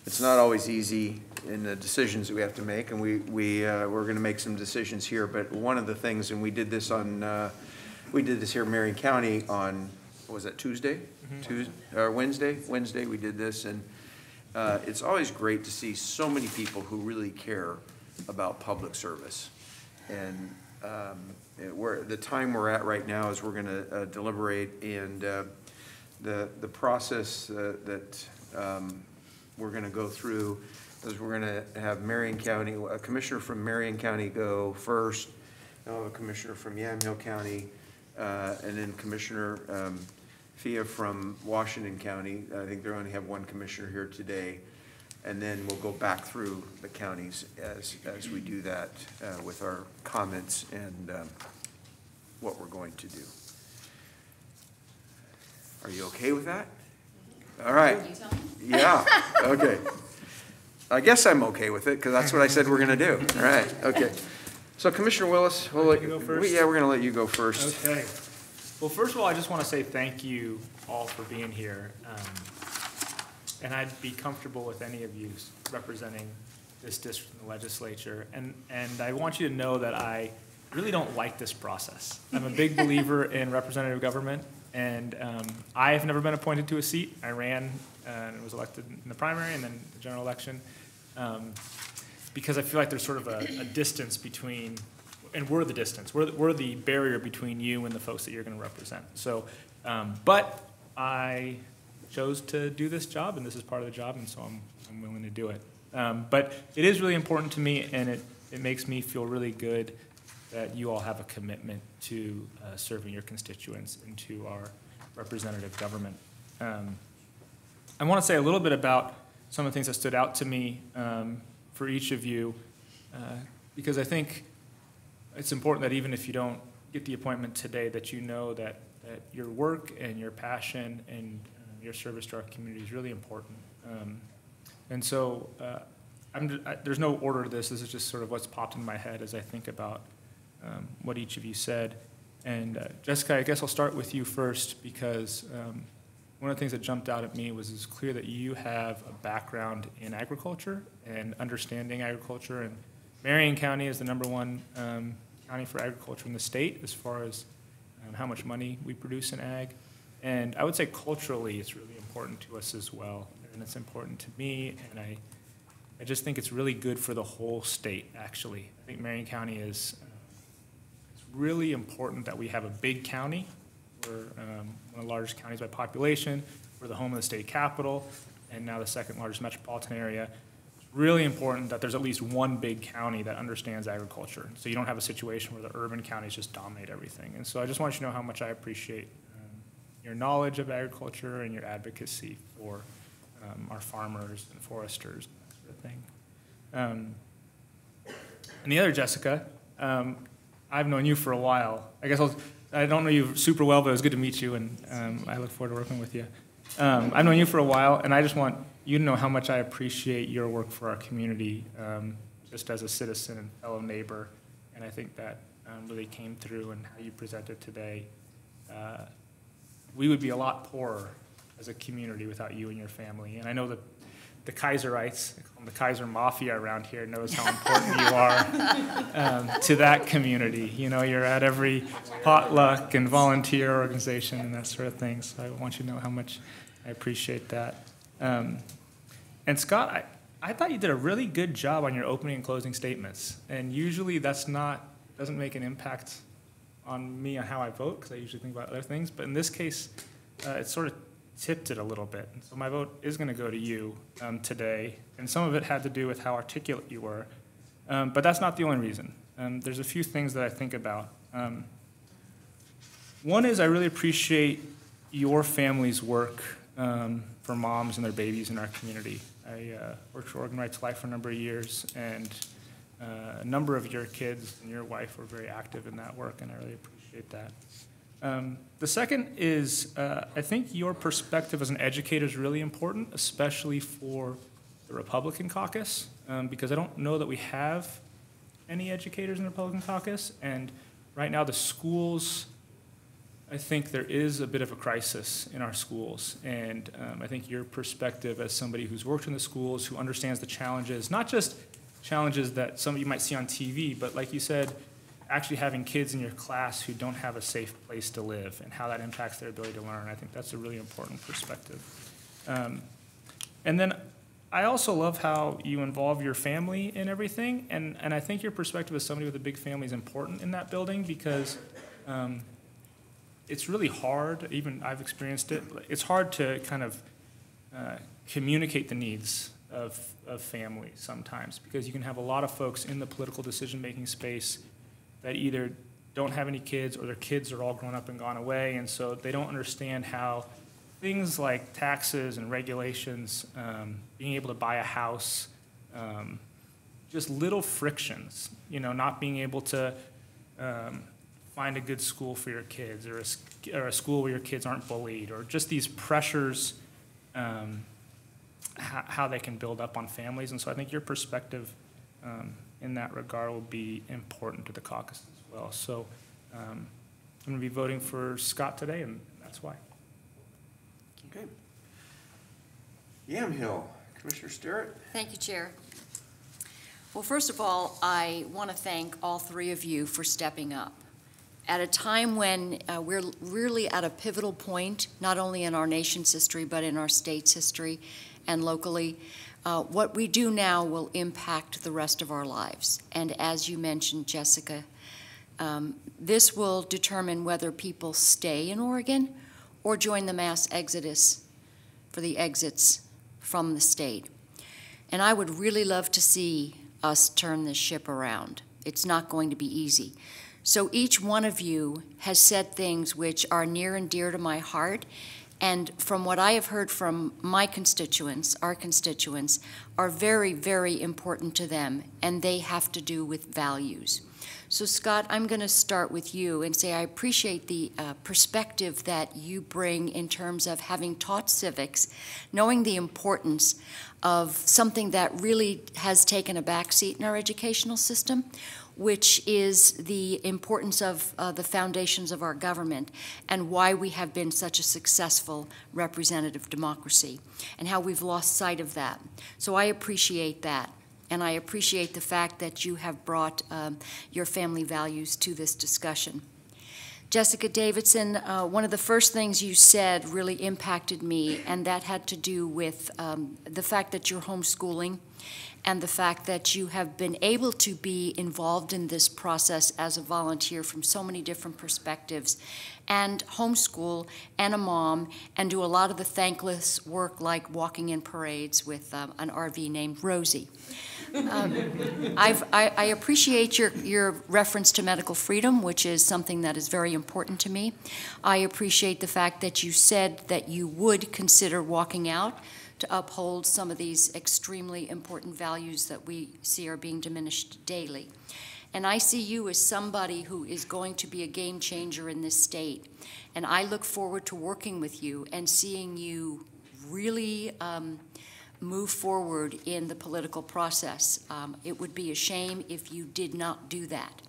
It's not always easy in the decisions that we have to make, and we're going to make some decisions here. But one of the things, and we did this here in Marion County on, what was that, Tuesday? Mm-hmm. Tuesday or Wednesday? Wednesday we did this, and it's always great to see so many people who really care about public service. And the time we're at right now is we're going to deliberate, and the process that we're going to go through is we're going to have Marion County, a commissioner from Marion County go first, then we'll have a commissioner from Yamhill County, and then Commissioner Fia from Washington County. I think they only have one commissioner here today. And then we'll go back through the counties as we do that with our comments and what we're going to do. Are you okay with that? All right. Yeah, okay. I guess I'm okay with it because that's what I said we're going to do. All right, okay. So Commissioner Willis, we'll let you go first. Yeah, we're going to let you go first. Okay. Well, first of all, I just want to say thank you all for being here. And I'd be comfortable with any of you representing this district in the legislature. And I want you to know that I really don't like this process. I'm a big believer in representative government, and I have never been appointed to a seat. I ran and was elected in the primary and then the general election because I feel like there's sort of a distance between, and we're the distance. We're the barrier between you and the folks that you're going to represent. So, but I chose to do this job, and this is part of the job, and so I'm willing to do it. But it is really important to me, and it makes me feel really good that you all have a commitment to serving your constituents and to our representative government. I want to say a little bit about some of the things that stood out to me for each of you, because I think it's important that even if you don't get the appointment today, that you know that your work and your passion and your service to our community is really important. And so there's no order to this. This is just sort of what's popped in my head as I think about what each of you said. And Jessica, I guess I'll start with you first because one of the things that jumped out at me was it's clear that you have a background in agriculture and understanding agriculture. And Marion County is the #1 county for agriculture in the state as far as how much money we produce in ag. And I would say culturally it's really important to us as well. And it's important to me, and I just think it's really good for the whole state, actually. I think Marion County is it's really important that we have a big county. We're one of the largest counties by population. We're the home of the state capital, and now the second largest metropolitan area. It's really important that there's at least one big county that understands agriculture, so you don't have a situation where the urban counties just dominate everything. And so I just want you to know how much I appreciate your knowledge of agriculture and your advocacy for our farmers and foresters and that sort of thing. And the other Jessica, I've known you for a while. I guess I don't know you super well, but it was good to meet you, and I look forward to working with you. I've known you for a while, and I just want you to know how much I appreciate your work for our community, just as a citizen and fellow neighbor. And I think that really came through in how you presented today. We would be a lot poorer as a community without you and your family. And I know that the Kaiserites, the Kaiser Mafia around here, knows how important you are to that community. You know, you're at every potluck and volunteer organization and that sort of thing. So I want you to know how much I appreciate that. And Scott, I thought you did a really good job on your opening and closing statements. And usually doesn't make an impact on me on how I vote, because I usually think about other things. But in this case, it sort of tipped it a little bit. So my vote is going to go to you today. And some of it had to do with how articulate you were. But that's not the only reason. There's a few things that I think about. One is I really appreciate your family's work for moms and their babies in our community. I worked for Oregon Right to Life for a number of years, and a number of your kids and your wife were very active in that work, and I really appreciate that. The second is I think your perspective as an educator is really important, especially for the Republican caucus, because I don't know that we have any educators in the Republican caucus, and right now the schools, I think there is a bit of a crisis in our schools, and I think your perspective as somebody who's worked in the schools, who understands the challenges, not just challenges that some of you might see on TV, but like you said, actually having kids in your class who don't have a safe place to live and how that impacts their ability to learn. I think that's a really important perspective. And then I also love how you involve your family in everything, and I think your perspective as somebody with a big family is important in that building, because it's really hard, even I've experienced it, it's hard to kind of communicate the needs of family sometimes, because you can have a lot of folks in the political decision-making space that either don't have any kids or their kids are all grown up and gone away, and so they don't understand how things like taxes and regulations, being able to buy a house, just little frictions, you know, not being able to find a good school for your kids, or a school where your kids aren't bullied, or just these pressures, how they can build up on families. And so I think your perspective in that regard will be important to the caucus as well. So I'm going to be voting for Scott today, and that's why. Okay. Yamhill, Commissioner Stewart. Thank you, Chair. Well, first of all, I want to thank all three of you for stepping up. At a time when we're really at a pivotal point, not only in our nation's history, but in our state's history and locally, what we do now will impact the rest of our lives. And as you mentioned, Jessica, this will determine whether people stay in Oregon or join the mass exodus for the exits from the state. And I would really love to see us turn this ship around. It's not going to be easy. So each one of you has said things which are near and dear to my heart, and from what I have heard from my constituents, our constituents, are very, very important to them, and they have to do with values. So Scott, I'm going to start with you and say I appreciate the perspective that you bring in terms of having taught civics, knowing the importance of something that really has taken a backseat in our educational system, which is the importance of the foundations of our government and why we have been such a successful representative democracy and how we've lost sight of that. So I appreciate that. And I appreciate the fact that you have brought your family values to this discussion. Jessica Davidson, one of the first things you said really impacted me, and that had to do with the fact that you're homeschooling and the fact that you have been able to be involved in this process as a volunteer from so many different perspectives, and homeschool and a mom, and do a lot of the thankless work like walking in parades with an RV named Rosie. I appreciate your reference to medical freedom, which is something that is very important to me. I appreciate the fact that you said that you would consider walking out to uphold some of these extremely important values that we see are being diminished daily. And I see you as somebody who is going to be a game changer in this state. And I look forward to working with you and seeing you really move forward in the political process. It would be a shame if you did not do that.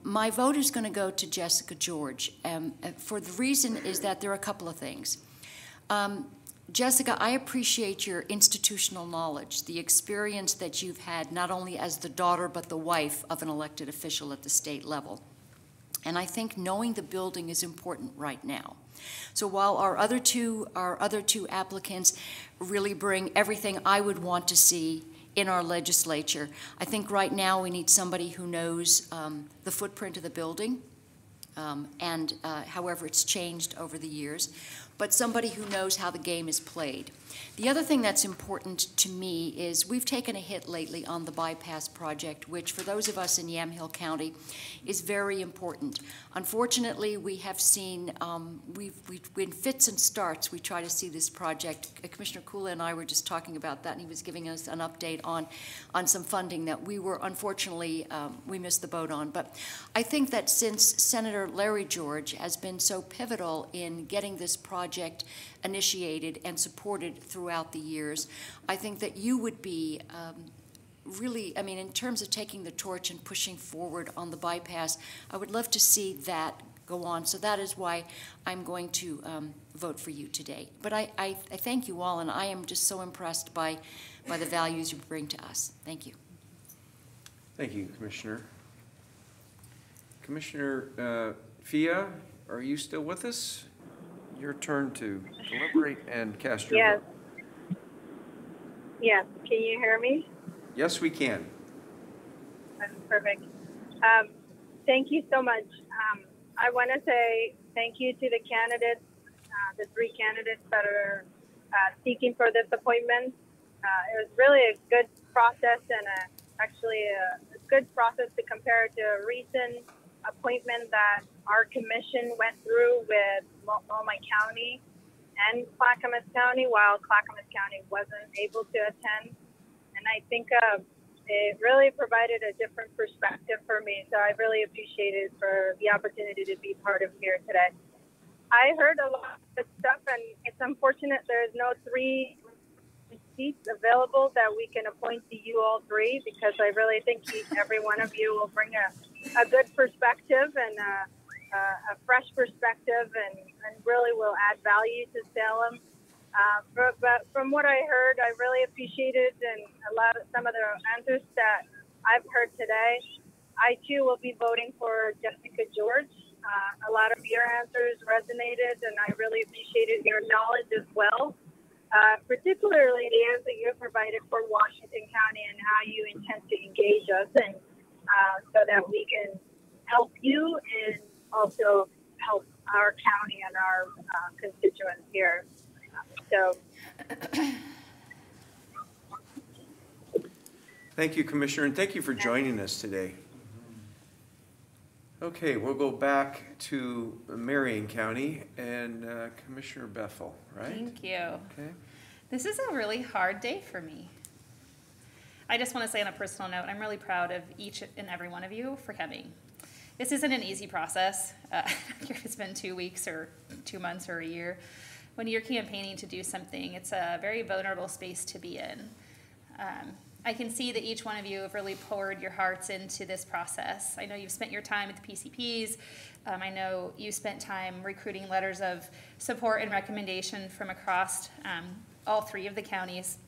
My vote is going to go to Jessica George. For the reason is that there are a couple of things. Jessica, I appreciate your institutional knowledge, the experience that you've had not only as the daughter but the wife of an elected official at the state level. And I think knowing the building is important right now. So while our other two applicants really bring everything I would want to see in our legislature, I think right now we need somebody who knows the footprint of the building and however it's changed over the years, but somebody who knows how the game is played. The other thing that's important to me is we've taken a hit lately on the bypass project, which for those of us in Yamhill County is very important. Unfortunately, we have seen, in fits and starts, we try to see this project. Commissioner Kula and I were just talking about that, and he was giving us an update on some funding that we were, unfortunately, we missed the boat on. But I think that since Senator Larry George has been so pivotal in getting this project initiated and supported throughout the years, I think that you would be really, I mean, in terms of taking the torch and pushing forward on the bypass, I would love to see that go on. So that is why I'm going to vote for you today. But I thank you all, and I am just so impressed by the values you bring to us. Thank you. Thank you, Commissioner. Commissioner Fia, are you still with us? Your turn to deliberate and cast your vote. Yes. Can you hear me? Yes, we can. That's perfect. Thank you so much. I want to say thank you to the candidates, the three candidates that are seeking for this appointment. It was really a good process and actually a good process to compare to a recent appointment that our commission went through with Multnomah County and Clackamas County, while Clackamas County wasn't able to attend. And I think it really provided a different perspective for me. So I really appreciated for the opportunity to be part of here today. I heard a lot of good stuff, and it's unfortunate there's no 3 seats available that we can appoint to you all 3, because I really think every one of you will bring a good perspective and a fresh perspective and really will add value to Salem. But from what I heard, I really appreciated and some of the answers that I've heard today. I too will be voting for Jessica George. A lot of your answers resonated, and I really appreciated your knowledge as well. Particularly the answer you provided for Washington County and how you intend to engage us, and so that we can help you and also help our county and our constituents here. Thank you, Commissioner, and thank you for joining us today. Okay, we'll go back to Marion County and Commissioner Bethel, right? Thank you. Okay. This is a really hard day for me. I just want to say on a personal note, I'm really proud of each and every one of you for coming. This isn't an easy process. I don't care if it's been 2 weeks or 2 months or a year. When you're campaigning to do something, it's a very vulnerable space to be in. I can see that each one of you have really poured your hearts into this process. I know you've spent your time at the PCPs. I know you spent time recruiting letters of support and recommendation from across all 3 of the counties,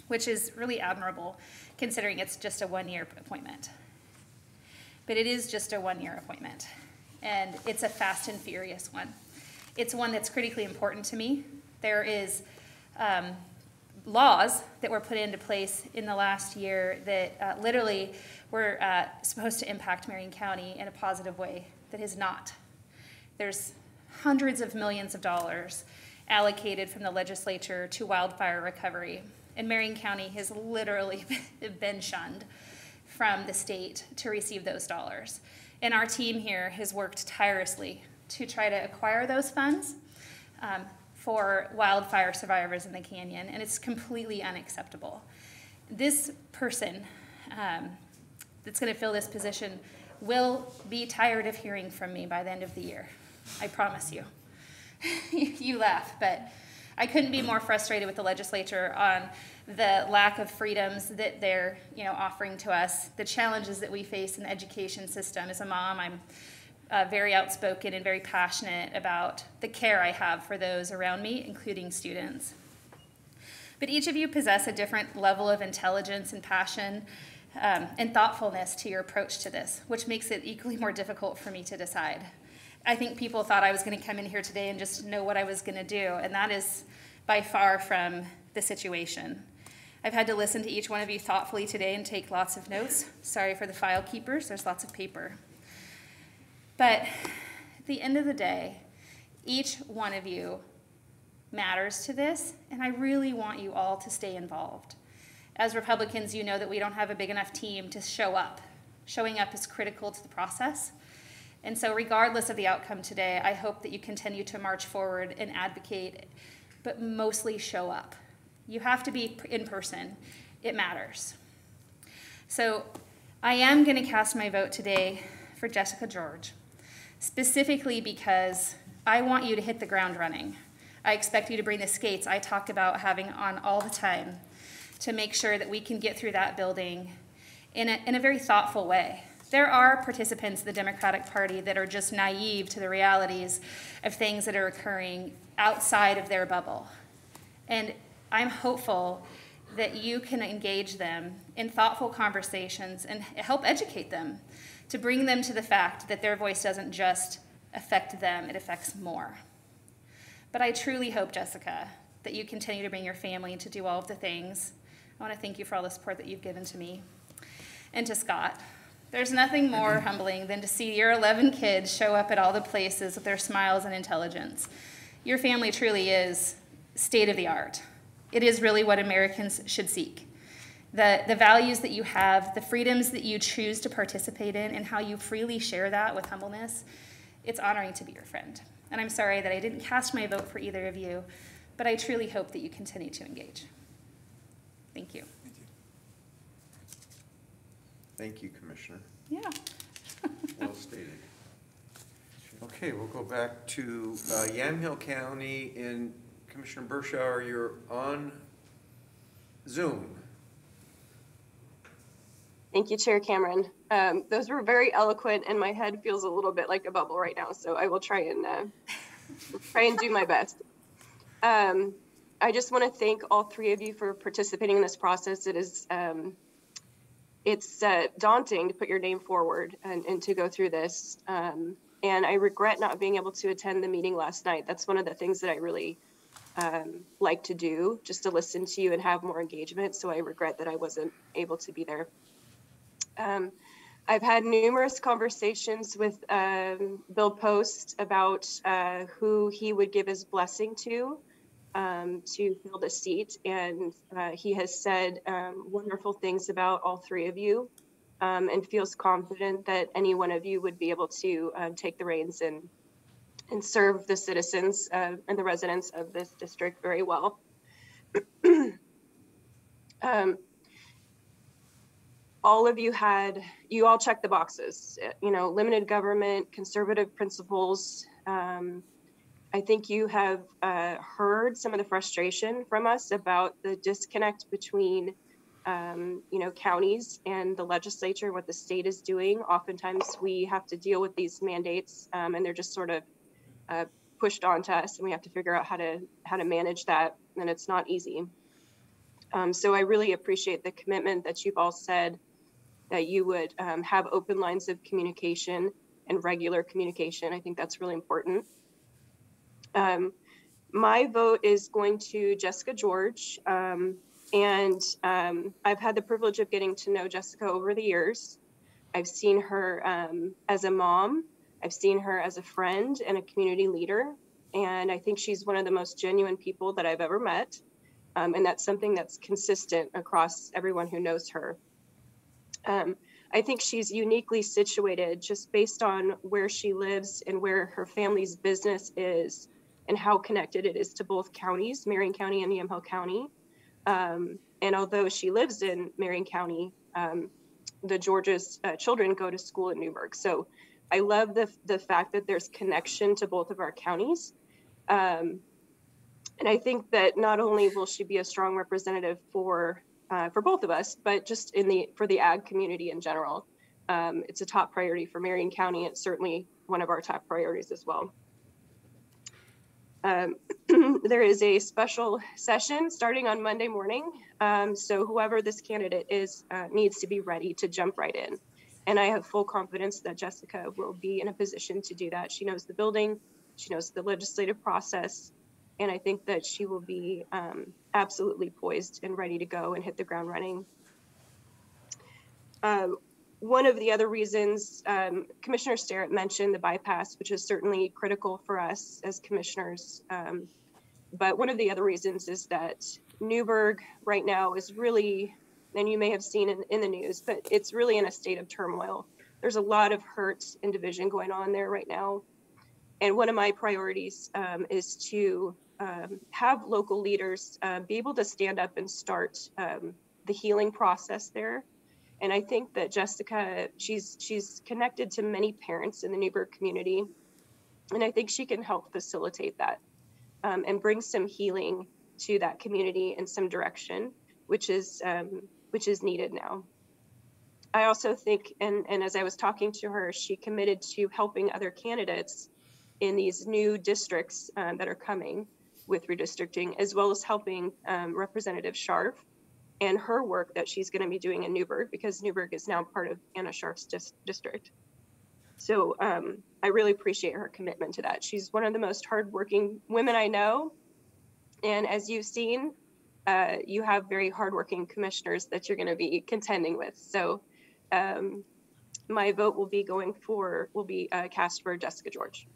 which is really admirable considering it's just a 1-year appointment. But it is just a 1-year appointment, and it's a fast and furious one. It's one that's critically important to me. There is laws that were put into place in the last year that literally were supposed to impact Marion County in a positive way that is not. There's hundreds of millions of dollars allocated from the legislature to wildfire recovery, and Marion County has literally been shunned from the state to receive those dollars. And our team here has worked tirelessly to try to acquire those funds for wildfire survivors in the canyon, and it's completely unacceptable. This person that's going to fill this position will be tired of hearing from me by the end of the year. I promise you. You laugh, but I couldn't be more frustrated with the legislature on the lack of freedoms that they're offering to us, the challenges that we face in the education system. As a mom, I'm very outspoken and very passionate about the care I have for those around me, including students. But each of you possess a different level of intelligence and passion and thoughtfulness to your approach to this, which makes it equally more difficult for me to decide. I think people thought I was going to come in here today and just know what I was going to do, and that is by far from the situation. I've had to listen to each one of you thoughtfully today and take lots of notes. Sorry for the file keepers, there's lots of paper. But at the end of the day, each one of you matters to this, and I really want you all to stay involved. As Republicans, you know that we don't have a big enough team to show up. Showing up is critical to the process. And so regardless of the outcome today, I hope that you continue to march forward and advocate, but mostly show up. You have to be in person. It matters. So I am going to cast my vote today for Jessica George, specifically because I want you to hit the ground running. I expect you to bring the skates I talk about having on all the time to make sure that we can get through that building in a very thoughtful way. There are participants in the Democratic Party that are just naive to the realities of things that are occurring outside of their bubble. And I'm hopeful that you can engage them in thoughtful conversations and help educate them to bring them to the fact that their voice doesn't just affect them, it affects more. But I truly hope, Jessica, that you continue to bring your family and to do all of the things. I want to thank you for all the support that you've given to me. And to Scott, there's nothing more humbling than to see your 11 kids show up at all the places with their smiles and intelligence. Your family truly is state of the art. It is really what Americans should seek. The values that you have, the freedoms that you choose to participate in, and how you freely share that with humbleness, it's honoring to be your friend. And I'm sorry that I didn't cast my vote for either of you, but I truly hope that you continue to engage. Thank you. Thank you. Thank you, Commissioner. Yeah. Well stated. Okay, we'll go back to Yamhill County, and Commissioner Bershauer, you're on Zoom. Thank you, Chair Cameron. Those were very eloquent, and my head feels a little bit like a bubble right now, so I will try and do my best. I just want to thank all three of you for participating in this process. It is it's daunting to put your name forward and to go through this. And I regret not being able to attend the meeting last night. That's one of the things that I really like to do, just to listen to you and have more engagement. So I regret that I wasn't able to be there. I've had numerous conversations with Bill Post about who he would give his blessing to fill the seat. And he has said wonderful things about all three of you and feels confident that any one of you would be able to take the reins and serve the citizens and the residents of this district very well. All of you all checked the boxes, limited government, conservative principles. I think you have heard some of the frustration from us about the disconnect between, counties and the legislature, what the state is doing. Oftentimes we have to deal with these mandates and they're just sort of pushed onto us, and we have to figure out how to manage that, and it's not easy. So I really appreciate the commitment that you've all said that you would have open lines of communication and regular communication. I think that's really important. My vote is going to Jessica George, and I've had the privilege of getting to know Jessica over the years. I've seen her as a mom, I've seen her as a friend and a community leader, and I think she's one of the most genuine people that I've ever met, and that's something that's consistent across everyone who knows her. I think she's uniquely situated just based on where she lives and where her family's business is and how connected it is to both counties, Marion County and Yamhill County. And although she lives in Marion County, the George's children go to school in Newburgh. So I love the fact that there's connection to both of our counties. And I think that not only will she be a strong representative for both of us, but just for the ag community in general. It's a top priority for Marion County. It's certainly one of our top priorities as well. There is a special session starting on Monday morning. So whoever this candidate is needs to be ready to jump right in. And I have full confidence that Jessica will be in a position to do that. She knows the building, she knows the legislative process, and I think that she will be absolutely poised and ready to go and hit the ground running. One of the other reasons, Commissioner Sterrett mentioned the bypass, which is certainly critical for us as commissioners. But one of the other reasons is that Newburgh right now is really, and you may have seen in the news, but it's really in a state of turmoil. There's a lot of hurt and division going on there right now. And one of my priorities is to have local leaders be able to stand up and start the healing process there. And I think that Jessica, she's connected to many parents in the Newburgh community. And I think she can help facilitate that and bring some healing to that community in some direction, which is needed now. I also think, and as I was talking to her, she committed to helping other candidates in these new districts that are coming with redistricting, as well as helping Representative Scharf and her work that she's going to be doing in Newburgh, because Newburgh is now part of Anna Scharf's district. So I really appreciate her commitment to that. She's one of the most hardworking women I know. And as you've seen, you have very hardworking commissioners that you're going to be contending with. So my vote will be cast for Jessica George.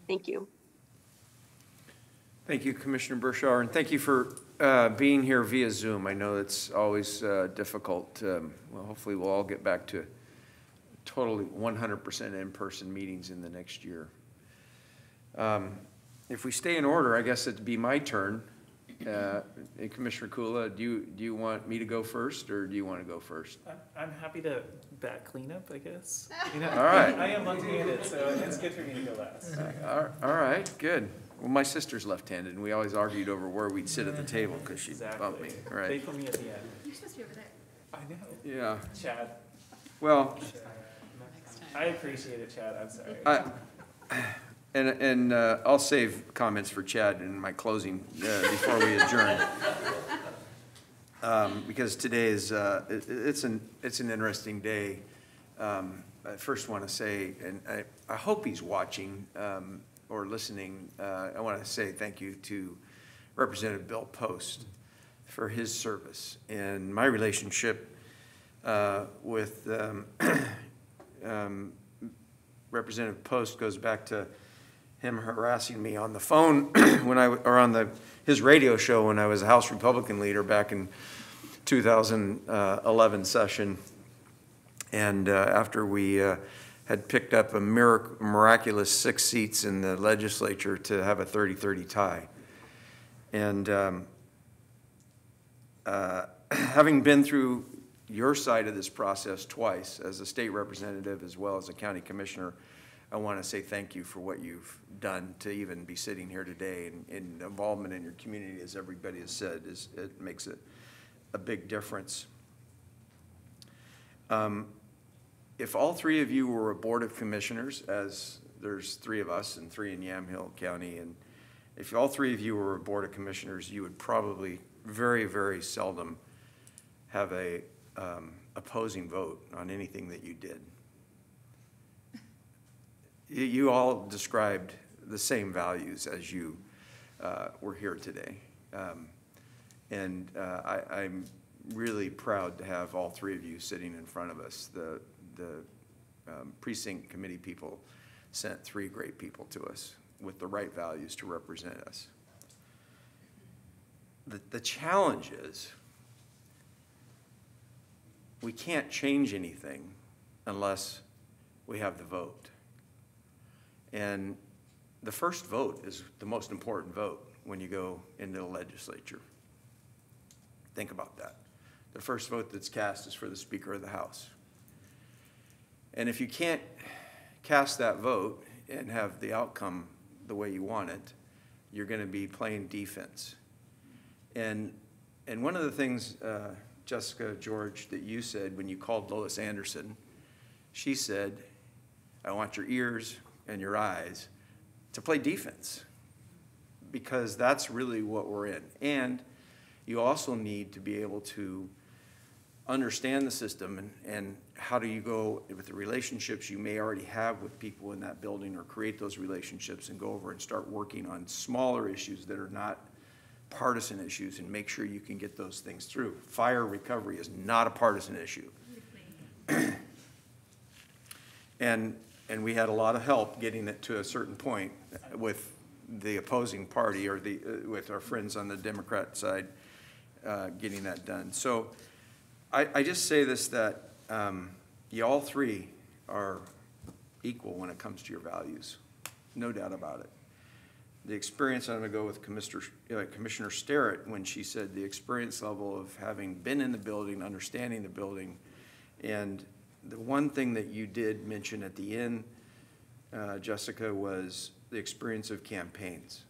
Thank you. Thank you, Commissioner Bershauer, and thank you for being here via Zoom. I know it's always difficult. Well, hopefully we'll all get back to totally 100% in-person meetings in the next year. If we stay in order, I guess it'd be my turn. Commissioner Kula, do you want me to go first, or do you want to go first? I'm happy to back cleanup, I guess. You know, all right. I am left-handed, so it's good for me to go last. All right, good. Well, my sister's left-handed, and we always argued over where we'd sit at the table because she'd bump me. Right. They put me at the end. You're supposed to be over there. I know. Yeah. Chad. Well, I appreciate it, Chad. I'm sorry. And I'll save comments for Chad in my closing before we adjourn. Because today is it's an interesting day. I first want to say, and I hope he's watching or listening. I want to say thank you to Representative Bill Post for his service, and my relationship with Representative Post goes back to him harassing me on the phone or on his radio show when I was a House Republican leader back in 2011 session. And after we had picked up a miraculous 6 seats in the legislature to have a 30-30 tie. And having been through your side of this process twice as a state representative as well as a county commissioner, I want to say thank you for what you've done to even be sitting here today, and involvement in your community, as everybody has said, it makes it a big difference. If all 3 of you were a board of commissioners, as there's 3 of us and 3 in Yamhill County, and if all 3 of you were a board of commissioners, you would probably very, very seldom have a opposing vote on anything that you did. You all described the same values as you were here today. I'm really proud to have all 3 of you sitting in front of us. The precinct committee people sent 3 great people to us with the right values to represent us. The challenge is we can't change anything unless we have the vote. And the first vote is the most important vote when you go into the legislature. Think about that. The first vote that's cast is for the Speaker of the House. And if you can't cast that vote and have the outcome the way you want it, you're going to be playing defense. And one of the things, Jessica George, that you said when you called Lois Anderson She said, I want your ears and your eyes to play defense, because that's really what we're in. And you also need to be able to understand the system and how do you go with the relationships you may already have with people in that building, or create those relationships and go over and start working on smaller issues that are not partisan issues and make sure you can get those things through. Fire recovery is not a partisan issue. And we had a lot of help getting it to a certain point with the opposing party, or with our friends on the Democrat side, getting that done. So I just say this, that you all three are equal when it comes to your values, no doubt about it. The experience, I'm going to go with Commissioner Sterrett when she said the experience level of having been in the building, understanding the building, and the one thing that you did mention at the end, Jessica, was the experience of campaigns.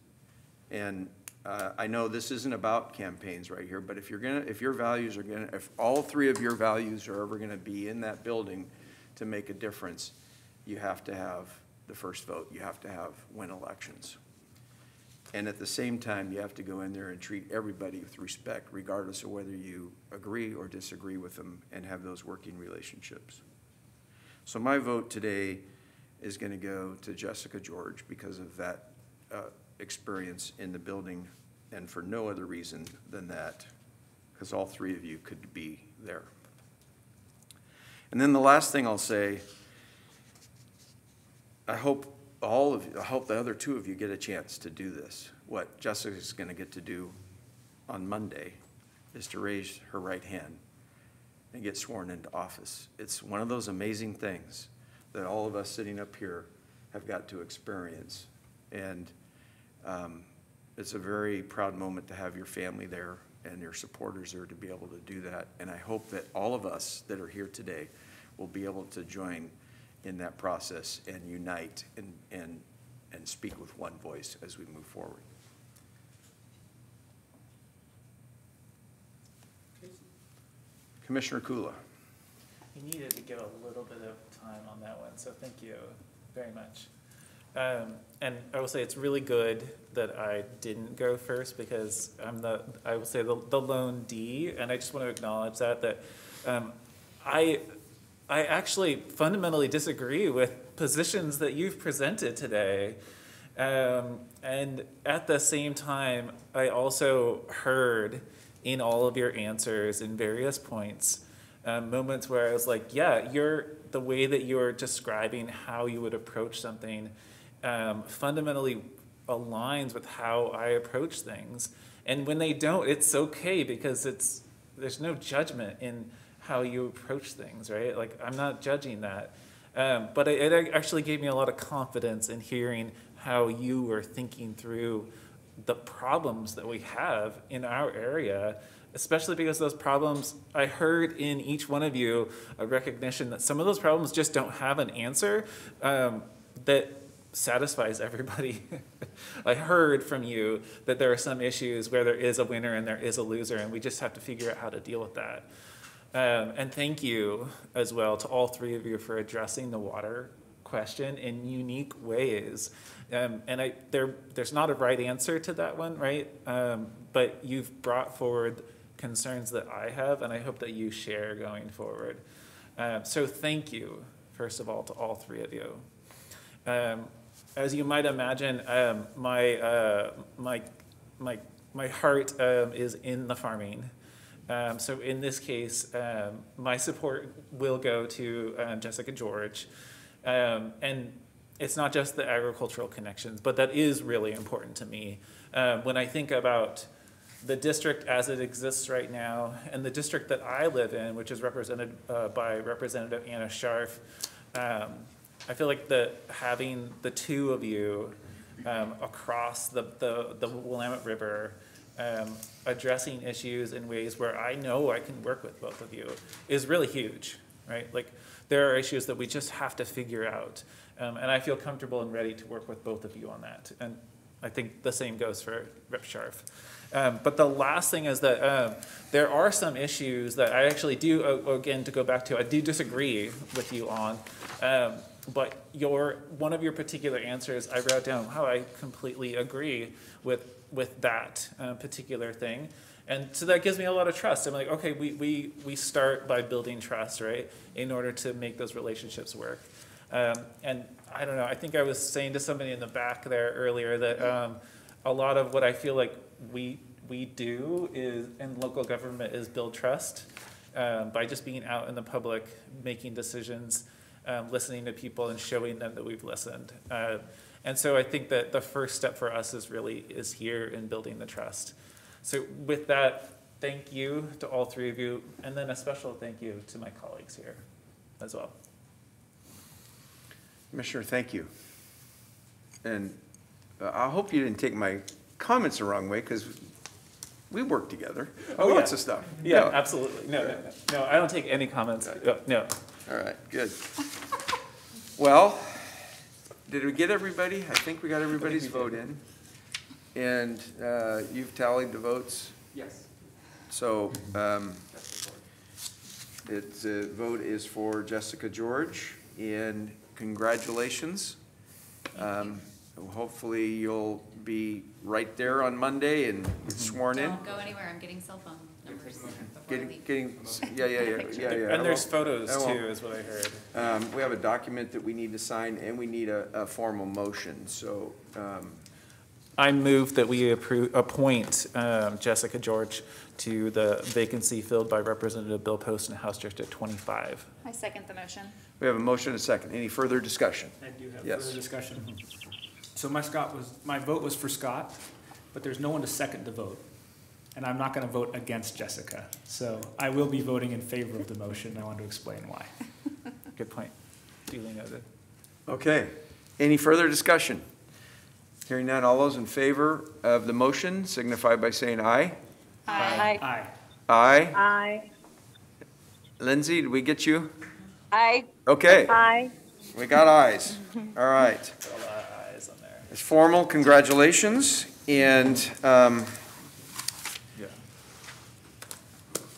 And I know this isn't about campaigns right here, but if your values are if all three of your values are ever gonna be in that building to make a difference, you have to have the first vote. You have to win elections. And at the same time, you have to go in there and treat everybody with respect, regardless of whether you agree or disagree with them, and have those working relationships. So my vote today is going to go to Jessica George because of that experience in the building, and for no other reason than that, because all three of you could be there. And then the last thing I'll say, I hope the other two of you get a chance to do this. What Jessica's going to get to do on Monday is to raise her right hand and get sworn into office. It's one of those amazing things that all of us sitting up here have got to experience. And it's a very proud moment to have your family there and your supporters there to be able to do that. And I hope that all of us that are here today will be able to join in that process and unite and speak with one voice as we move forward. Commissioner Kula. You needed to give a little bit of time on that one, so thank you very much. And I will say it's really good that I didn't go first, because I will say the lone D, and I just want to acknowledge that I actually fundamentally disagree with positions that you've presented today. And at the same time, I also heard in all of your answers in various points, moments where I was like, yeah, the way that you're describing how you would approach something fundamentally aligns with how I approach things. And when they don't, it's okay, because there's no judgment in how you approach things, right? Like, I'm not judging that. But it actually gave me a lot of confidence in hearing how you were thinking through the problems that we have in our area, especially because those problems, I heard in each one of you a recognition that some of those problems just don't have an answer that satisfies everybody. I heard from you that there are some issues where there is a winner and there is a loser, and we just have to figure out how to deal with that. And thank you as well to all three of you for addressing the water question in unique ways. And there's not a right answer to that one, right? But you've brought forward concerns that I have, and I hope that you share going forward. So thank you, first of all, to all three of you. As you might imagine, my heart is in the farming. So in this case, my support will go to Jessica George. And it's not just the agricultural connections, but that is really important to me. When I think about the district as it exists right now, and the district that I live in, which is represented by Representative Anna Scharf, I feel like having the two of you across the Willamette River, addressing issues in ways where I know I can work with both of you is really huge, right? Like, there are issues that we just have to figure out. And I feel comfortable and ready to work with both of you on that. And I think the same goes for Rep. Scharf. But the last thing is that there are some issues that I actually do, again, to go back to, I do disagree with you on. But one of your particular answers, I wrote down how I completely agree with that particular thing. And so that gives me a lot of trust. I'm like, okay, we start by building trust, right, in order to make those relationships work. And I don't know, I think I was saying to somebody in the back there earlier that a lot of what I feel like we do is in local government is build trust by just being out in the public, making decisions, listening to people and showing them that we've listened. And so I think that the first step for us is here in building the trust. So with that, thank you to all three of you, and then a special thank you to my colleagues here as well. Commissioner, thank you. And I hope you didn't take my comments the wrong way, because we work together. Lots of stuff. Yeah, No. absolutely. No, I don't take any comments. No. All right, good. Well, did we get everybody? I think we got everybody's vote in. And you've tallied the votes? Yes. So the vote is for Jessica George, and congratulations. Hopefully you'll be right there on Monday and sworn in. Don't go anywhere, I'm getting cell phone numbers. Yeah. And there's photos too, is what I heard. We have a document that we need to sign, and we need a formal motion, so. I move that we appoint Jessica George to the vacancy filled by Representative Bill Post in House District 25. I second the motion. We have a motion and a second. Any further discussion? I do have Yes. further discussion. So my vote was for Scott, but there's no one to second the vote. And I'm not going to vote against Jessica. So I will be voting in favor of the motion. I want to explain why. Good point. Duly noted. Okay. Any further discussion? Hearing none, all those in favor of the motion signify by saying aye. Aye. Aye. Aye. Aye. Lindsay, did we get you? Aye. Okay, Aye. we got ayes. All right. A lot of eyes on there. It's formal, congratulations. And Yeah.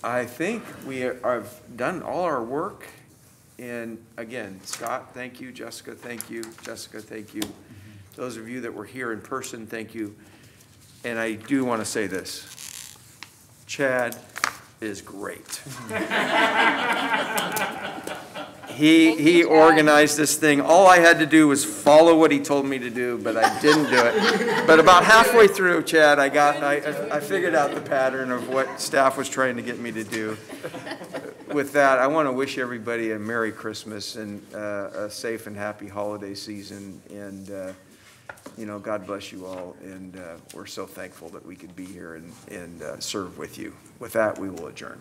I think we have done all our work. And again, Scott, thank you. Jessica, thank you. Jessica, thank you. Those of you that were here in person, thank you. And I do want to say this. Chad is great. He organized this thing. All I had to do was follow what he told me to do, but I didn't do it. But about halfway through, Chad, I figured out the pattern of what staff was trying to get me to do. With that, I want to wish everybody a Merry Christmas and a safe and happy holiday season. And God bless you all. And we're so thankful that we could be here and serve with you. With that, we will adjourn.